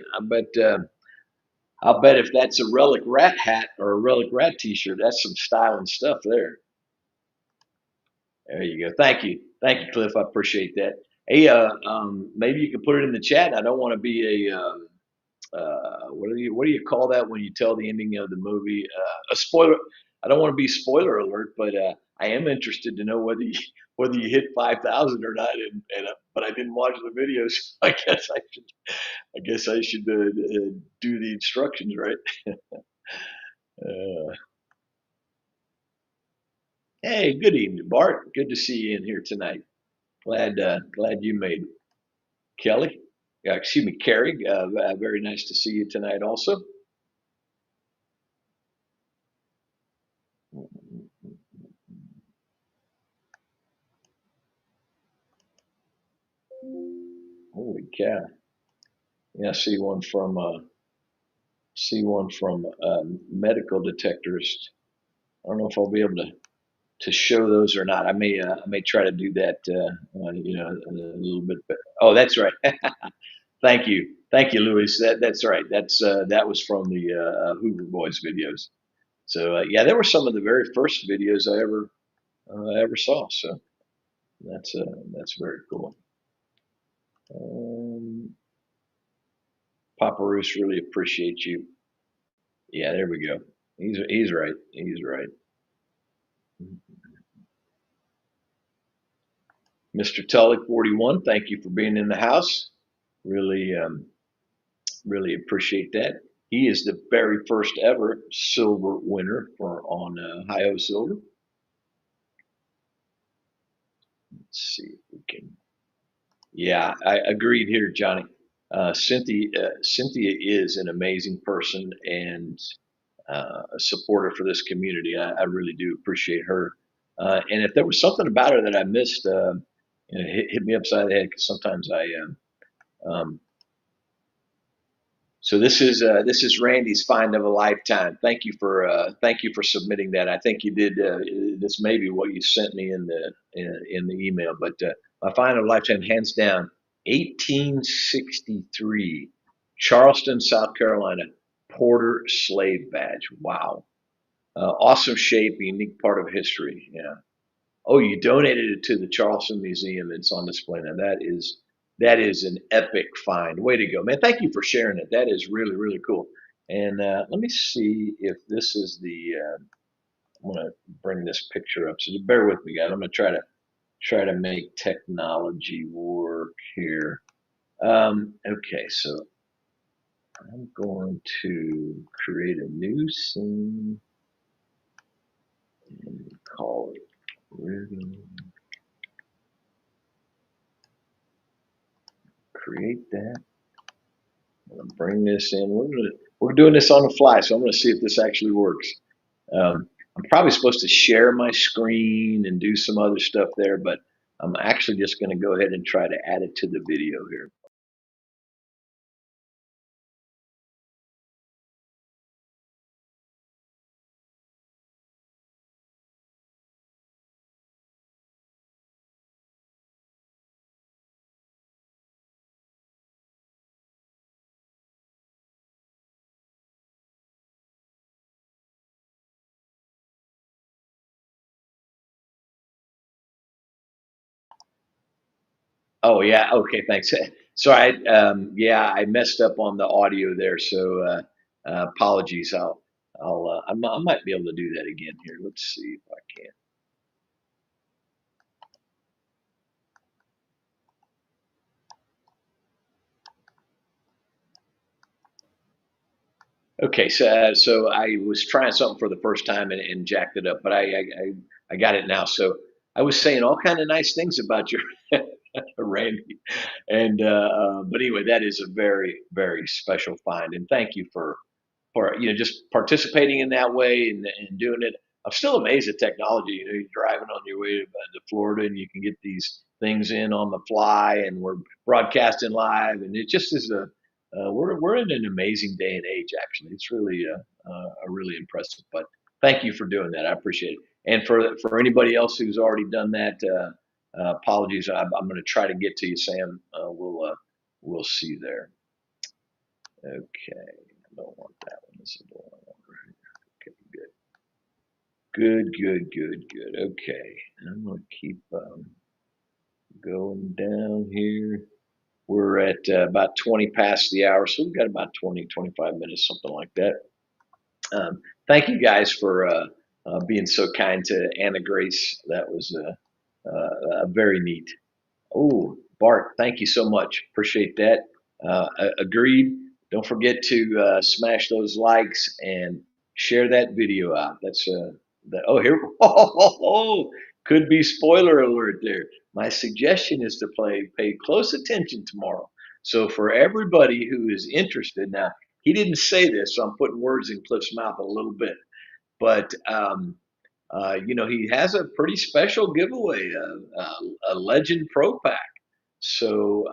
I'll bet if that's a Relic Rat hat or a Relic Rat T-shirt, that's some styling stuff there. There you go. Thank you, Cliff. I appreciate that. Hey, maybe you can put it in the chat. I don't want to be a what do you call that when you tell the ending of the movie? A spoiler. I don't want to be spoiler alert, but I am interested to know whether you hit 5,000 or not. But I didn't watch the videos. So I guess I should do the instructions right. Hey, good evening, Bart. Good to see you in here tonight. Glad you made it. Kelly, excuse me, Carrie. Very nice to see you tonight, also. Holy cow! Yeah, I see one from medical detectorist. I don't know if I'll be able to to show those or not. I may try to do that. A little bit. Oh, that's right. Thank you, Louis. That's right. That was from the Hoover Boys videos. So yeah, there were some of the very first videos I ever saw. So that's very cool. Papa Roos really appreciate you. Yeah, there we go. He's right. He's right. Mr. Tully 41, thank you for being in the house. Really, really appreciate that. He is the very first ever silver winner for on Hi-O Silver. Let's see if we can. Yeah, I agreed here, Johnny. Cynthia is an amazing person and a supporter for this community. I really do appreciate her. And if there was something about her that I missed, hit me upside the head because sometimes I. So this is Randy's find of a lifetime. Thank you for submitting that. I think you did. This may be what you sent me in the email, but my find of a lifetime, hands down, 1863, Charleston, South Carolina, Porter slave badge. Wow, awesome shape, unique part of history. Yeah. Oh, you donated it to the Charleston Museum. It's on display now. That is an epic find. Way to go, man! Thank you for sharing it. That is really really cool. And let me see if this is the. I'm gonna bring this picture up. So bear with me, guys. I'm gonna try to make technology work here. Okay, so I'm going to create a new scene and call it rhythm. Create that. I'm gonna bring this in. We're doing this on the fly, so I'm gonna see if this actually works. I'm probably supposed to share my screen and do some other stuff there, but I'm actually just gonna go ahead and try to add it to the video here. Oh yeah, okay, thanks. So I messed up on the audio there, so apologies. I might be able to do that again here. Let's see if I can. Okay, so I was trying something for the first time and jacked it up, but I got it now. So I was saying all kind of nice things about your Randy, and but anyway, that is a very very special find, and thank you for just participating in that way and doing it. I'm still amazed at technology. You're driving on your way to Florida and you can get these things in on the fly, and we're broadcasting live, and it just is we're in an amazing day and age. Actually, it's really really impressive. But thank you for doing that. I appreciate it. And for anybody else who's already done that, apologies. I'm going to try to get to you, Sam. We'll see you there. Okay. I don't want that one. This is the one I want right here. Okay, good. Okay, I'm gonna keep going down here. We're at about 20 past the hour, so we've got about 20, 25 minutes, something like that. Thank you guys for being so kind to Anna Grace. That was very neat. Oh, Bart, thank you so much. Appreciate that. Agreed. Don't forget to smash those likes and share that video out. That's that. Oh, here. Could be spoiler alert there. My suggestion is to pay close attention tomorrow. So for everybody who is interested, now he didn't say this, so I'm putting words in Cliff's mouth a little bit, but he has a pretty special giveaway, a Legend Pro Pack. So,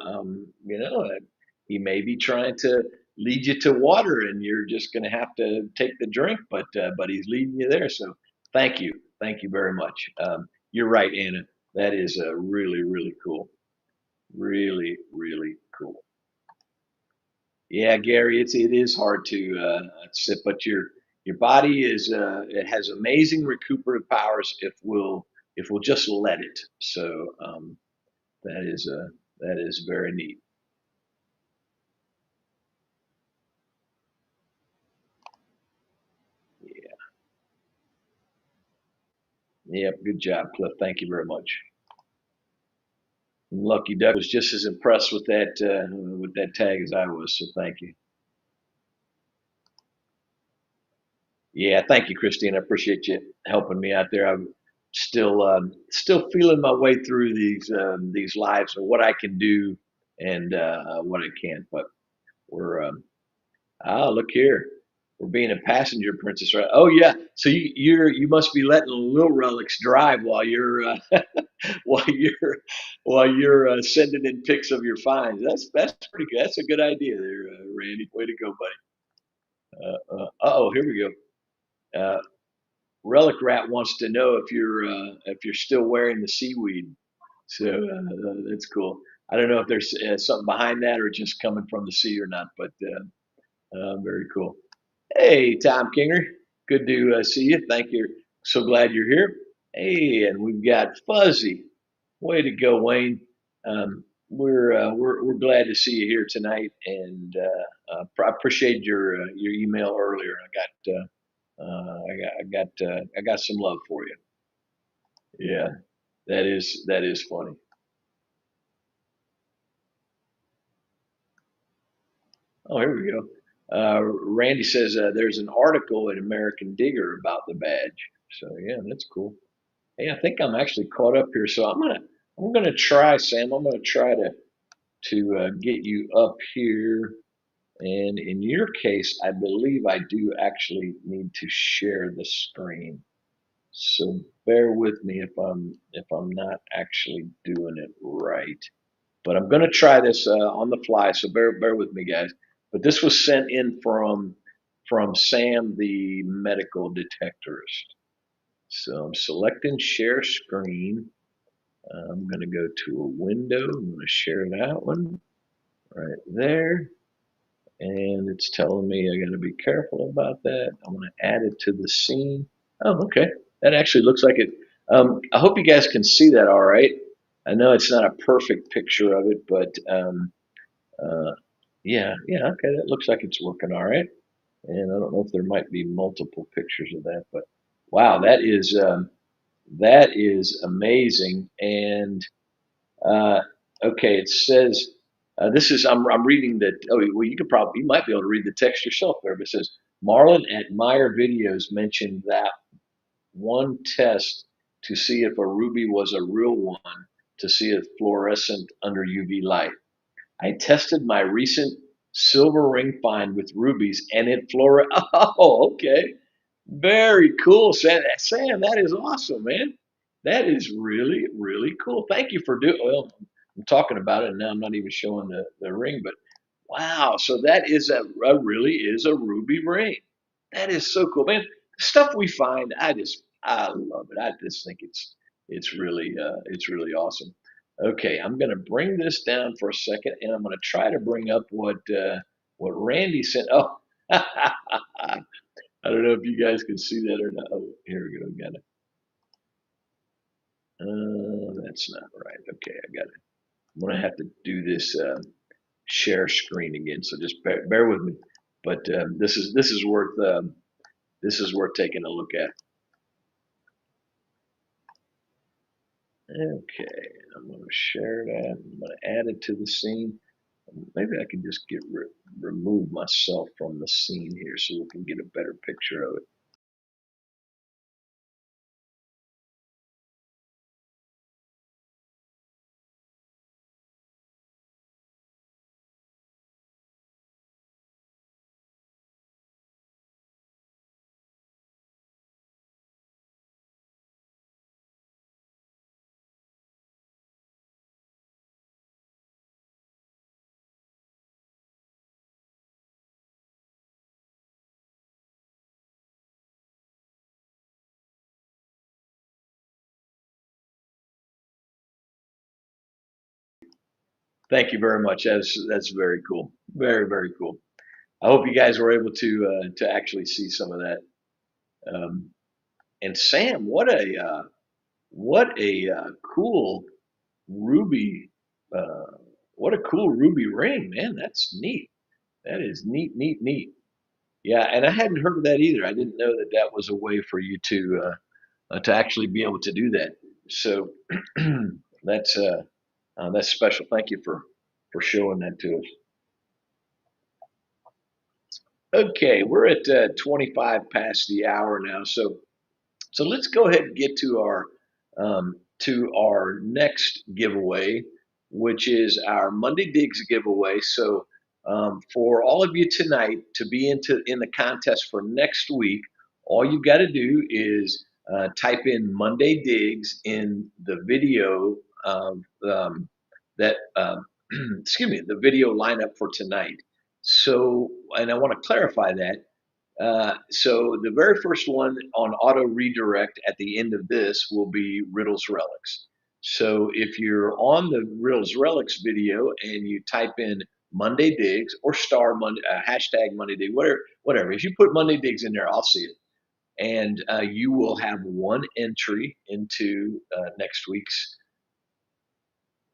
he may be trying to lead you to water, and you're just going to have to take the drink. But he's leading you there. So, thank you. Thank you very much. You're right, Anna. That is really, really cool. Really, really cool. Yeah, Gary, it is hard to sit, but your body is it has amazing recuperative powers if we'll just let it. So that is very neat. Yeah. Yep. Good job, Cliff. Thank you very much. Lucky Duck was just as impressed with that tag as I was. So thank you. Yeah, thank you, Christine. I appreciate you helping me out there. I'm still feeling my way through these lives and what I can do and what I can't. But we're look here, we're being a passenger princess, right? Oh yeah, so you must be letting little relics drive while you're while you're sending in pics of your finds. That's pretty good. That's a good idea there, Randy. Way to go, buddy. Oh, here we go. Relic Rat wants to know if you're still wearing the seaweed. So that's cool. I don't know if there's something behind that or just coming from the sea or not, but very cool. Hey, Tom Kinger, good to see you. Thank you. So glad you're here. Hey, and we've got Fuzzy. Way to go, Wayne. We're glad to see you here tonight, and I appreciate your email earlier. I got some love for you. Yeah, that is funny. Oh, here we go. Randy says there's an article in American Digger about the badge. So yeah, that's cool. Hey, I think I'm actually caught up here. So I'm gonna try, Sam. I'm gonna try to get you up here. And in your case, I believe I do actually need to share the screen. So bear with me if I'm not actually doing it right. But I'm going to try this on the fly, so bear with me, guys. But this was sent in from Sam, the medical detectorist. So I'm selecting share screen. I'm going to go to a window. I'm going to share that one right there. And it's telling me I got to be careful about that. I'm going to add it to the scene. Oh, okay. That actually looks like it. I hope you guys can see that all right. I know it's not a perfect picture of it, but uh, yeah, okay. That looks like it's working all right. And I don't know if there might be multiple pictures of that, but wow, that is amazing. And uh, okay, it says this is I'm reading that. Oh, well, you might be able to read the text yourself there. But it says Marlon at Meyer Videos mentioned that one test to see if a ruby was a real one to see if fluorescent under UV light. I tested my recent silver ring find with rubies and it fluoresced. Oh, okay. Very cool, Sam. Sam, that is awesome, man. That is really, really cool. Thank you for doing. Well, I'm talking about it, and now I'm not even showing the ring. But wow, so that is a really is a ruby ring. That is so cool, man. The stuff we find, I love it. I just think it's really awesome. Okay, I'm gonna bring this down for a second, and I'm gonna try to bring up what Randy sent. Oh. I don't know if you guys can see that or not. Oh, here we go. Got it. That's not right. Okay, I got it. I'm gonna have to do this share screen again. So just bear with me. But this is worth taking a look at. Okay, I'm gonna share that. I'm gonna add it to the scene. Maybe I can just remove myself from the scene here so we can get a better picture of it. Thank you very much. That's very cool. Very, very cool. I hope you guys were able to actually see some of that. Um, and Sam, what a cool ruby, uh, what a cool ruby ring, man. That's neat. That is neat, neat, neat. Yeah, and I hadn't heard of that either. I didn't know that that was a way for you to actually be able to do that. So that's that's special. Thank you for showing that to us. Okay, we're at 25 past the hour now, so let's go ahead and get to our next giveaway, which is our Monday Digs giveaway. So for all of you tonight to be in the contest for next week, all you've got to do is type in Monday Digs in the video that excuse me, the video lineup for tonight. So, and I want to clarify that. So the very first one on auto redirect at the end of this will be Riddles Relics. So if you're on the Riddles Relics video and you type in Monday Digs or star Monday, hashtag Monday Dig, whatever. If you put Monday Digs in there, I'll see it, and you will have one entry into next week's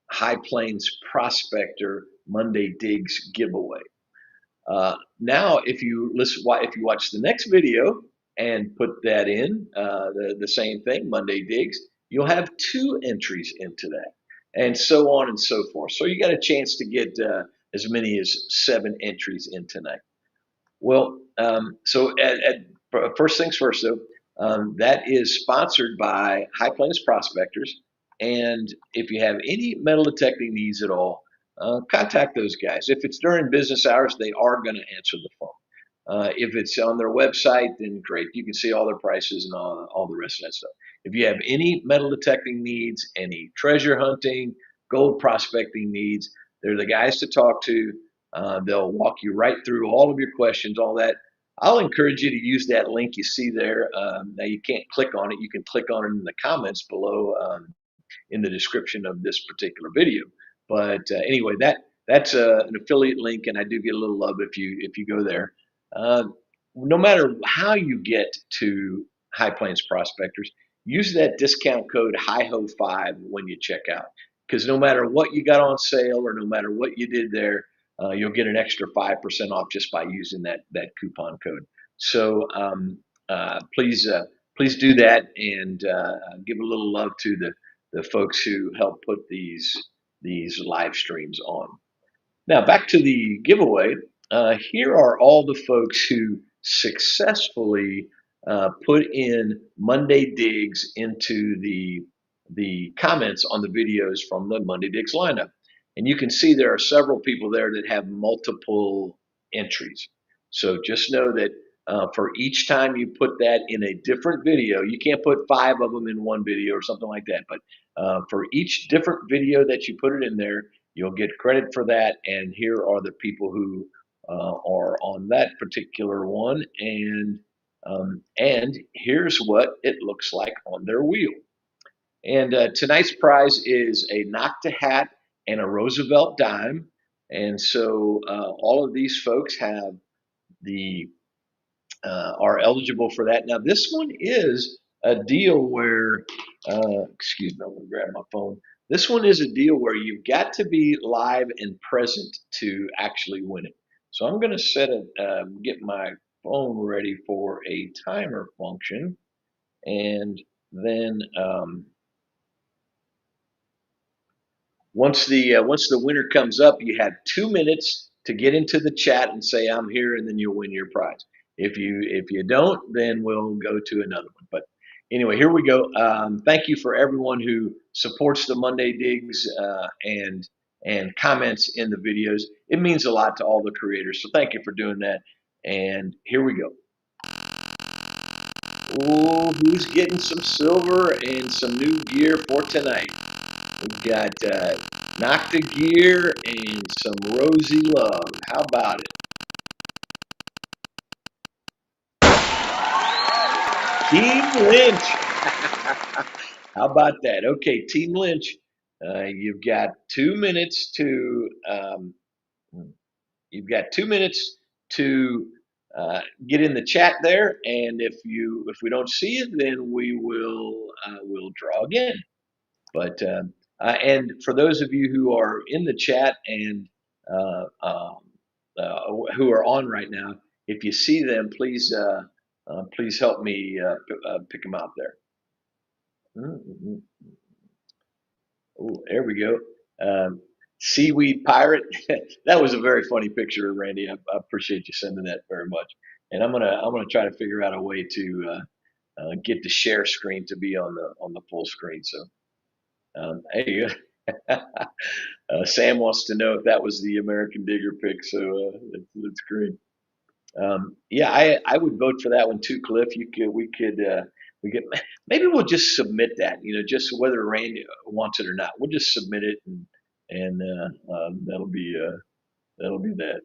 High Plains Prospector Monday Digs giveaway. Now, if you watch the next video and put that in the same thing, Monday Digs, you'll have two entries into that, and so on and so forth. So you got a chance to get as many as 7 entries in tonight. Well, so first things first, though, that is sponsored by High Plains Prospectors, and if you have any metal detecting needs at all, contact those guys. If it's during business hours, they are going to answer the phone. If it's on their website, then great. You can see all their prices and all the rest of that stuff. If you have any metal detecting needs, any treasure hunting, gold prospecting needs, they're the guys to talk to. They'll walk you right through all of your questions, all that. I'll encourage you to use that link you see there. Now, you can't click on it. You can click on it in the comments below in the description of this particular video. But anyway, that's an affiliate link, and I do get a little love if you go there. Uh, no matter how you get to High Plains Prospectors, use that discount code HIHO5 when you check out. Because no matter what you got on sale or no matter what you did there, you'll get an extra 5% off just by using that coupon code. So please do that and give a little love to the folks who help put these live streams on. Now back to the giveaway. Here are all the folks who successfully put in Monday Digs into the comments on the videos from the Monday Digs lineup. And you can see there are several people there that have multiple entries. So just know that for each time you put that in a different video, you can't put 5 of them in one video or something like that, but for each different video that you put it in there, you'll get credit for that. And here are the people who are on that particular one, and here's what it looks like on their wheel. And tonight's prize is a Nocta hat and a Roosevelt dime. And so all of these folks have are eligible for that. Now this one is a deal where, excuse me, I'm gonna grab my phone. This one is a deal where you've got to be live and present to actually win it. So I'm gonna get my phone ready for a timer function, and then once the winner comes up, you have 2 minutes to get into the chat and say I'm here, and then you'll win your prize. If you don't, then we'll go to another one. But anyway, here we go. Thank you for everyone who supports the Monday Digs and comments in the videos. It means a lot to all the creators. So thank you for doing that. And here we go. Oh, who's getting some silver and some new gear for tonight? We've got Nocta gear and some Rosie love. How about it? Team Lynch. How about that? Okay, Team Lynch. You've got 2 minutes to you've got 2 minutes to get in the chat there, and if we don't see it, then we'll draw again. But and for those of you who are in the chat and uh, um, who are on right now, if you see them, please help me pick them out there. Mm-hmm. Oh, there we go. Seaweed pirate. That was a very funny picture, Randy. I appreciate you sending that very much. And I'm gonna try to figure out a way to get the share screen to be on the full screen. So there you go. Sam wants to know if that was the American Digger pick. So that's great. Yeah, I would vote for that one too, Cliff. We could maybe we'll just submit that. Just whether Randy wants it or not, we'll just submit it, and that'll be that.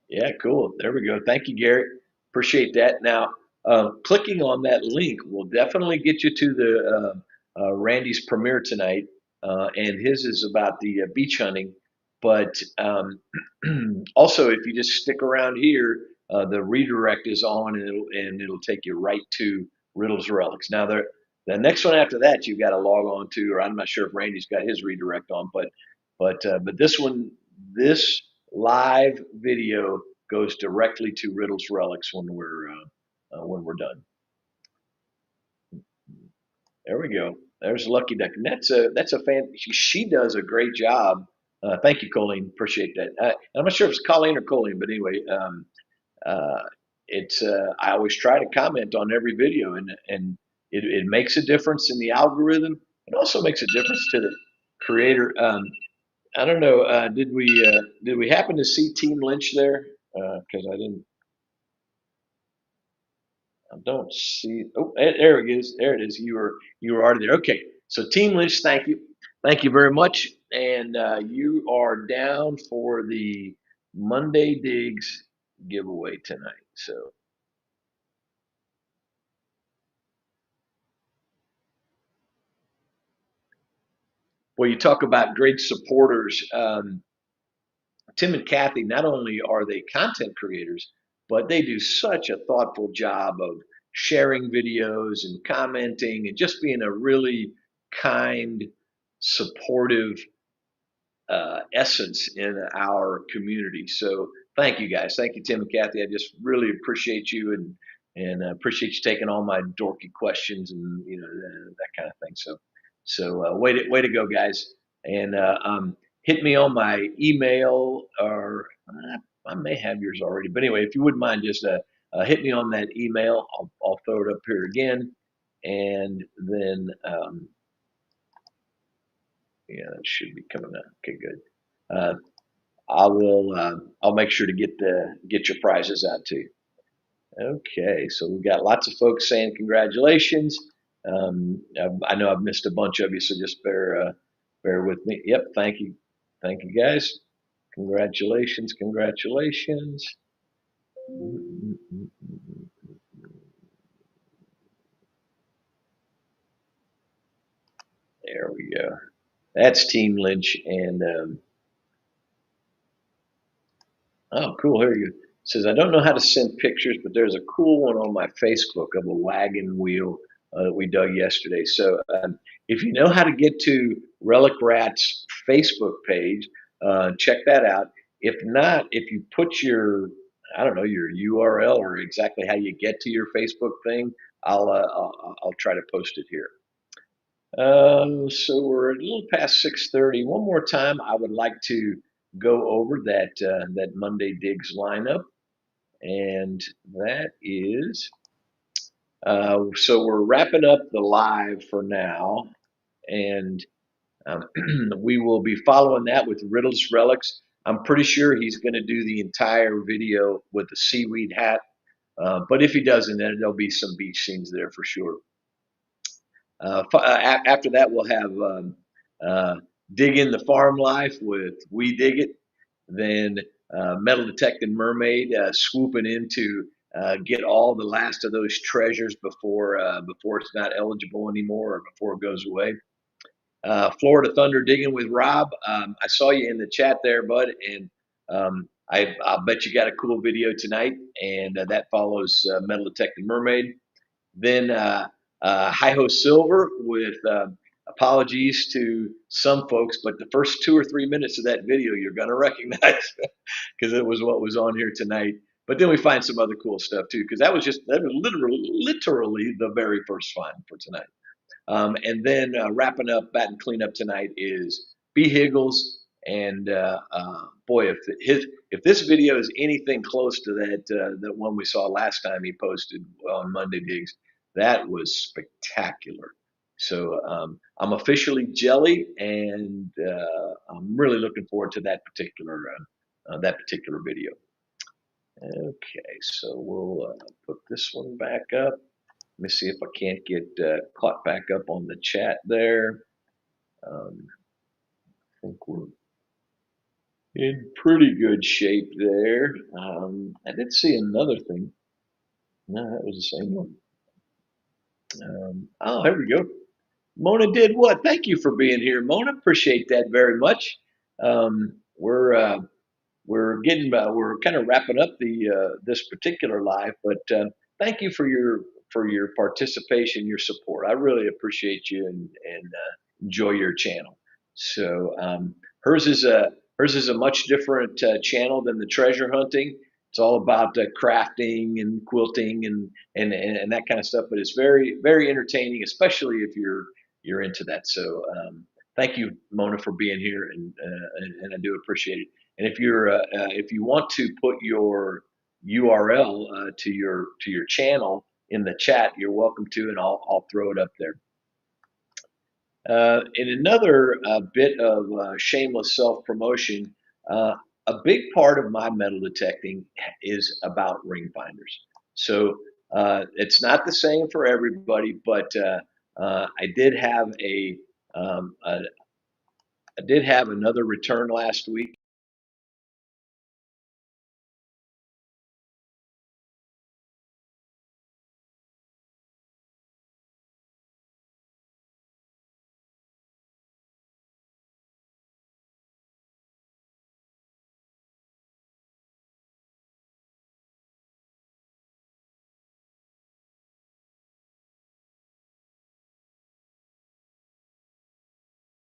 Yeah, cool. There we go. Thank you, Garrett. Appreciate that. Now, clicking on that link will definitely get you to the Randy's premiere tonight, and his is about the beach hunting. But also, if you just stick around here, the redirect is on, and it'll take you right to Riddle's Relics. Now, the next one after that, you've got to log on to, or I'm not sure if Randy's got his redirect on, but this one, this live video goes directly to Riddle's Relics when we're done. There we go. There's Lucky Duck, and that's a fan. She does a great job. Thank you, Colleen. Appreciate that. I'm not sure if it's Colleen or Colleen, but anyway, it's I always try to comment on every video, and it makes a difference in the algorithm. It also makes a difference to the creator. I don't know. Did we happen to see Team Lynch there? Because I didn't. I don't see. Oh, there it is. There it is. You were already there. Okay. So Team Lynch, thank you very much. And you are down for the Monday Digs giveaway tonight. So. Well, you talk about great supporters. Tim and Kathy, not only are they content creators, but they do such a thoughtful job of sharing videos and commenting and just being a really kind, supportive essence in our community. So thank you guys. Thank you, Tim and Kathy. I just really appreciate you and appreciate you taking all my dorky questions and that kind of thing. So way to go, guys. And hit me on my email, or I may have yours already. But anyway, if you wouldn't mind, just hit me on that email. I'll throw it up here again, and then yeah, that should be coming up. Okay, good. I will. I'll make sure to get your prizes out to you. Okay, so we've got lots of folks saying congratulations. I know I've missed a bunch of you, so just bear with me. Yep, thank you guys. Congratulations. There we go. That's Team Lynch, and oh, cool. Here you go. It says, I don't know how to send pictures, but there's a cool one on my Facebook of a wagon wheel that we dug yesterday. So if you know how to get to Relic Rat's Facebook page, check that out. If not, if you put your URL or exactly how you get to your Facebook thing, I'll try to post it here. So we're a little past 6:30. One more time, I would like to go over that Monday Digs lineup, and that is so we're wrapping up the live for now, and we will be following that with Riddle's Relics. I'm pretty sure he's going to do the entire video with the seaweed hat, but if he doesn't, then there'll be some beach scenes there for sure. After that, we'll have Dig in the Farm Life with We Dig It. Then Metal Detecting Mermaid swooping into get all the last of those treasures before it's not eligible anymore or before it goes away. Florida Thunder digging with Rob. I saw you in the chat there, bud, and I'll bet you got a cool video tonight, and that follows Metal Detecting Mermaid. Then Hi Ho Silver with apologies to some folks, but the first 2 or 3 minutes of that video you're going to recognize because it was what was on here tonight. But then we find some other cool stuff too, because that was literally the very first find for tonight. And then wrapping up bat and cleanup tonight is B Higgles. And boy, if this video is anything close to that one we saw last time he posted on Monday Digs, that was spectacular. So I'm officially jelly, and I'm really looking forward to that particular video. Okay, so we'll put this one back up. Let me see if I can't get caught back up on the chat there. I think we're in pretty good shape there. I did see another thing. No, that was the same one. Oh, there we go. Mona did what? Thank you for being here, Mona. Appreciate that very much. We're kind of wrapping up this particular live, but thank you for your participation, your support. I really appreciate you and enjoy your channel. So hers is a much different channel than the treasure hunting. It's all about crafting and quilting and that kind of stuff. But it's very, very entertaining, especially if you're into that. So thank you, Mona, for being here, and I do appreciate it. And if you want to put your URL to your channel in the chat, you're welcome to, and I'll throw it up there. In another bit of shameless self-promotion, a big part of my metal detecting is about ring finders. So it's not the same for everybody, but I did have another return last week.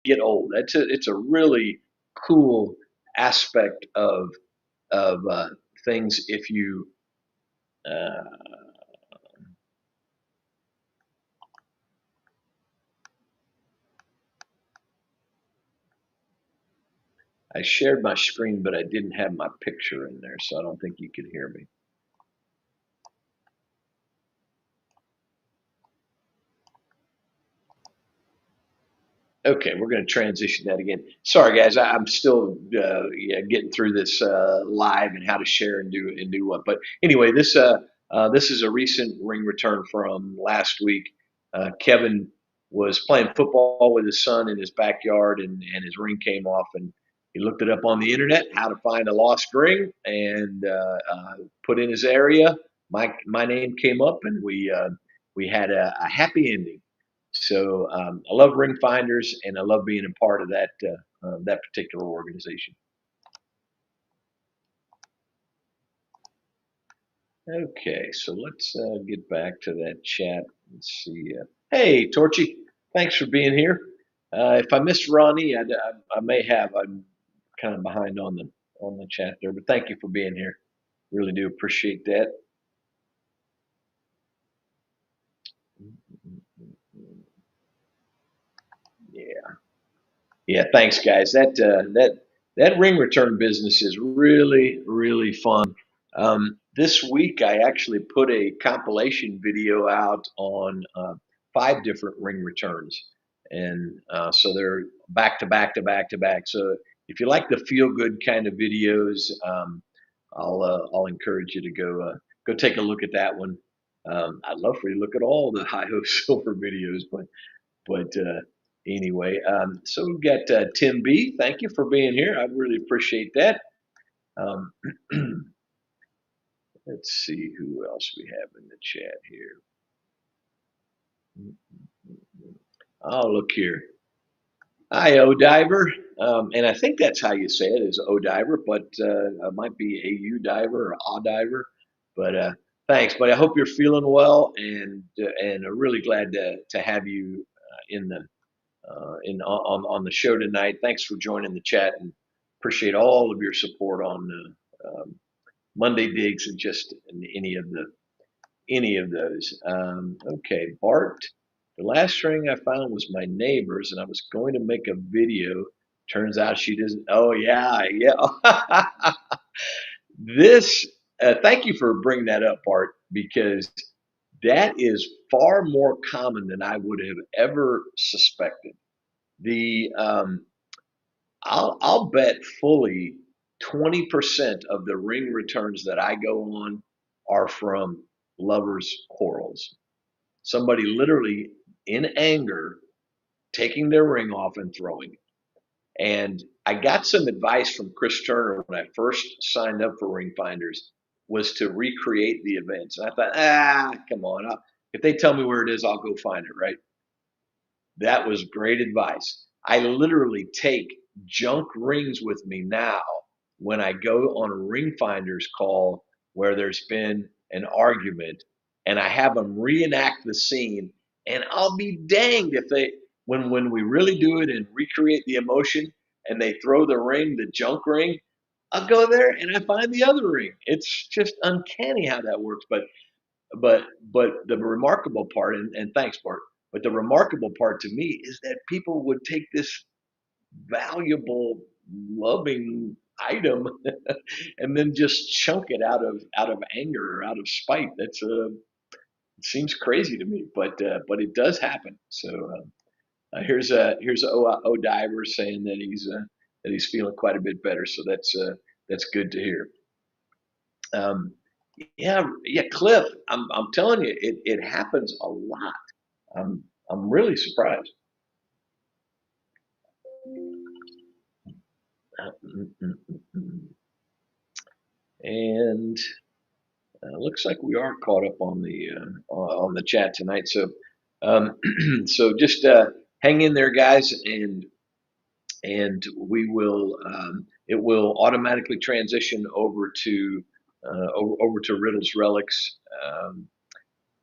Get old. It's a really cool aspect of things if you I shared my screen, but I didn't have my picture in there, so I don't think you could hear me. Okay, we're going to transition that again. Sorry, guys, I'm still getting through this live and how to share and do what. But anyway, this is a recent ring return from last week. Kevin was playing football with his son in his backyard, and his ring came off, and he looked it up on the internet, how to find a lost ring, and put in his area. My name came up, and we had a happy ending. So I love ring finders, and I love being a part of that particular organization. Okay, so let's get back to that chat. Let's see. Hey, Torchy, thanks for being here. If I missed Ronnie, I may have. I'm kind of behind on the chat there, but thank you for being here. Really do appreciate that. Yeah. Thanks, guys. That ring return business is really, really fun. This week, I actually put a compilation video out on 5 different ring returns, and so they're back to back to back to back. So if you like the feel good kind of videos, I'll encourage you to go take a look at that one. I'd love for you to look at all the Hi Ho Silver videos, but anyway, so we've got Tim B. Thank you for being here. I really appreciate that. Let's see who else we have in the chat here. Oh, look here. Hi, O-Diver. And I think that's how you say it, is O-Diver, but it might be A-U Diver or A-Diver. But thanks, buddy. I hope you're feeling well, and I'm really glad to have you in the on the show tonight. Thanks for joining the chat, and appreciate all of your support on Monday Digs and just any of those. Okay, Bart. The last ring I found was my neighbor's, and I was going to make a video. Turns out she doesn't. Oh yeah, yeah. This. Thank you for bringing that up, Bart, because that is far more common than I would have ever suspected. The I'll bet fully 20% of the ring returns that I go on are from lovers' quarrels. Somebody literally in anger taking their ring off and throwing it. And I got some advice from Chris Turner when I first signed up for Ring Finders, was to recreate the events. And I thought, come on, if they tell me where it is, I'll go find it, right? That was great advice. I literally take junk rings with me now when I go on a Ring Finders call where there's been an argument, and I have them reenact the scene. And I'll be danged if they, when we really do it and recreate the emotion, and they throw the ring, the junk ring, I'll go there and I find the other ring. It's just uncanny how that works. But the remarkable part, and thanks, Bart. But the remarkable part to me is that people would take this valuable, loving item and then just chunk it out of anger or out of spite. That's it seems crazy to me, but it does happen. So here's O Diver saying that he's feeling quite a bit better. So that's good to hear. Yeah, Cliff. I'm telling you, it happens a lot. I'm really surprised. And looks like we are caught up on the chat tonight. So so just hang in there, guys, and we will it will automatically transition over to Riddle's Relics.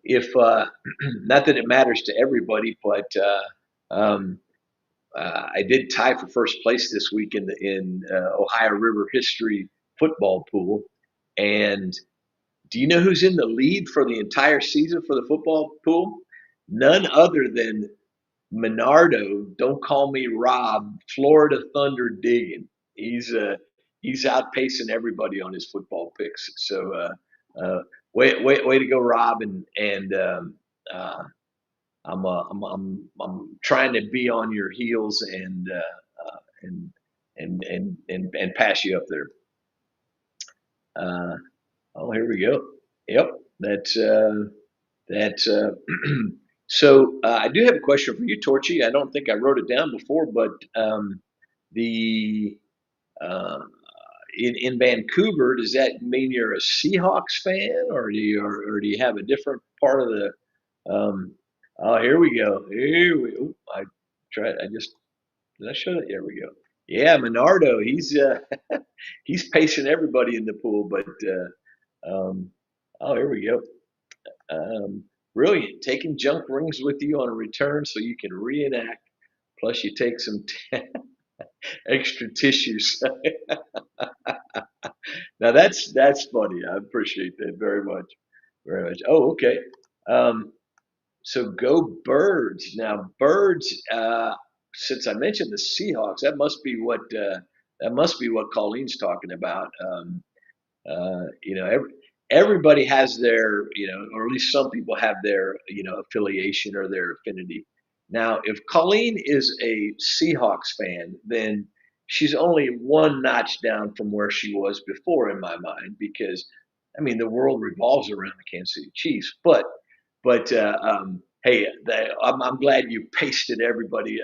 If not that it matters to everybody, but I did tie for first place this week in Ohio River History football pool. And do you know who's in the lead for the entire season for the football pool? None other than Menardo. Don't call me Rob. Florida Thunder digging. He's outpacing everybody on his football picks. So way to go, Rob, and I'm trying to be on your heels and pass you up there. Oh, here we go. Yep, that's so I do have a question for you, Torchy. I don't think I wrote it down before, but the in Vancouver, does that mean you're a Seahawks fan, or do you have a different part of the oh, here we go. I tried. Did I show that? There we go. Yeah, Menardo. He's pacing everybody in the pool. But oh, here we go. Brilliant. Taking junk rings with you on a return so you can reenact. Plus, you take some extra tissues. Now that's funny. I appreciate that very much, very much. Oh, okay. So go Birds. Now Birds. Since I mentioned the Seahawks, that must be what Colleen's talking about. Everybody has their, or at least some people have their, affiliation or their affinity. Now, if Colleen is a Seahawks fan, then she's only one notch down from where she was before in my mind, because, I mean, the world revolves around the Kansas City Chiefs. But hey, I'm glad you pasted everybody.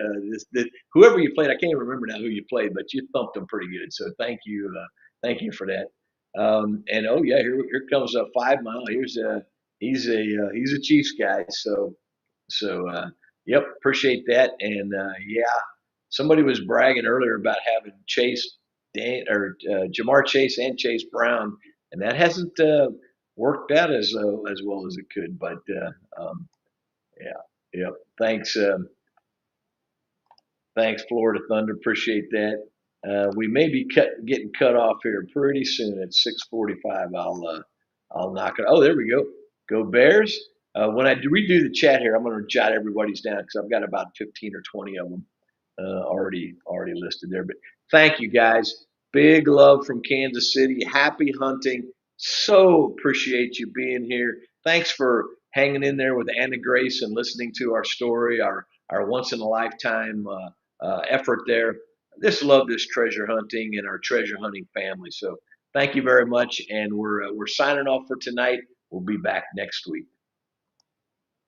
Whoever you played, I can't even remember now who you played, but you thumped them pretty good. So thank you for that. And oh yeah, here comes a 5 mile. He's a Chiefs guy. So yep, appreciate that. And yeah, somebody was bragging earlier about having Jamar Chase and Chase Brown, and that hasn't worked out as well as it could. But yeah, yep. Thanks, Florida Thunder. Appreciate that. We may be getting cut off here pretty soon at 6:45. I'll knock it. Oh, there we go. Go Bears. When I redo the chat here, I'm going to jot everybody's down because I've got about 15 or 20 of them already listed there. But thank you guys. Big love from Kansas City. Happy hunting. So appreciate you being here. Thanks for hanging in there with Anna Grace and listening to our story, our once in a lifetime effort there. Just love this treasure hunting and our treasure hunting family. So thank you very much, and we're signing off for tonight. We'll be back next week.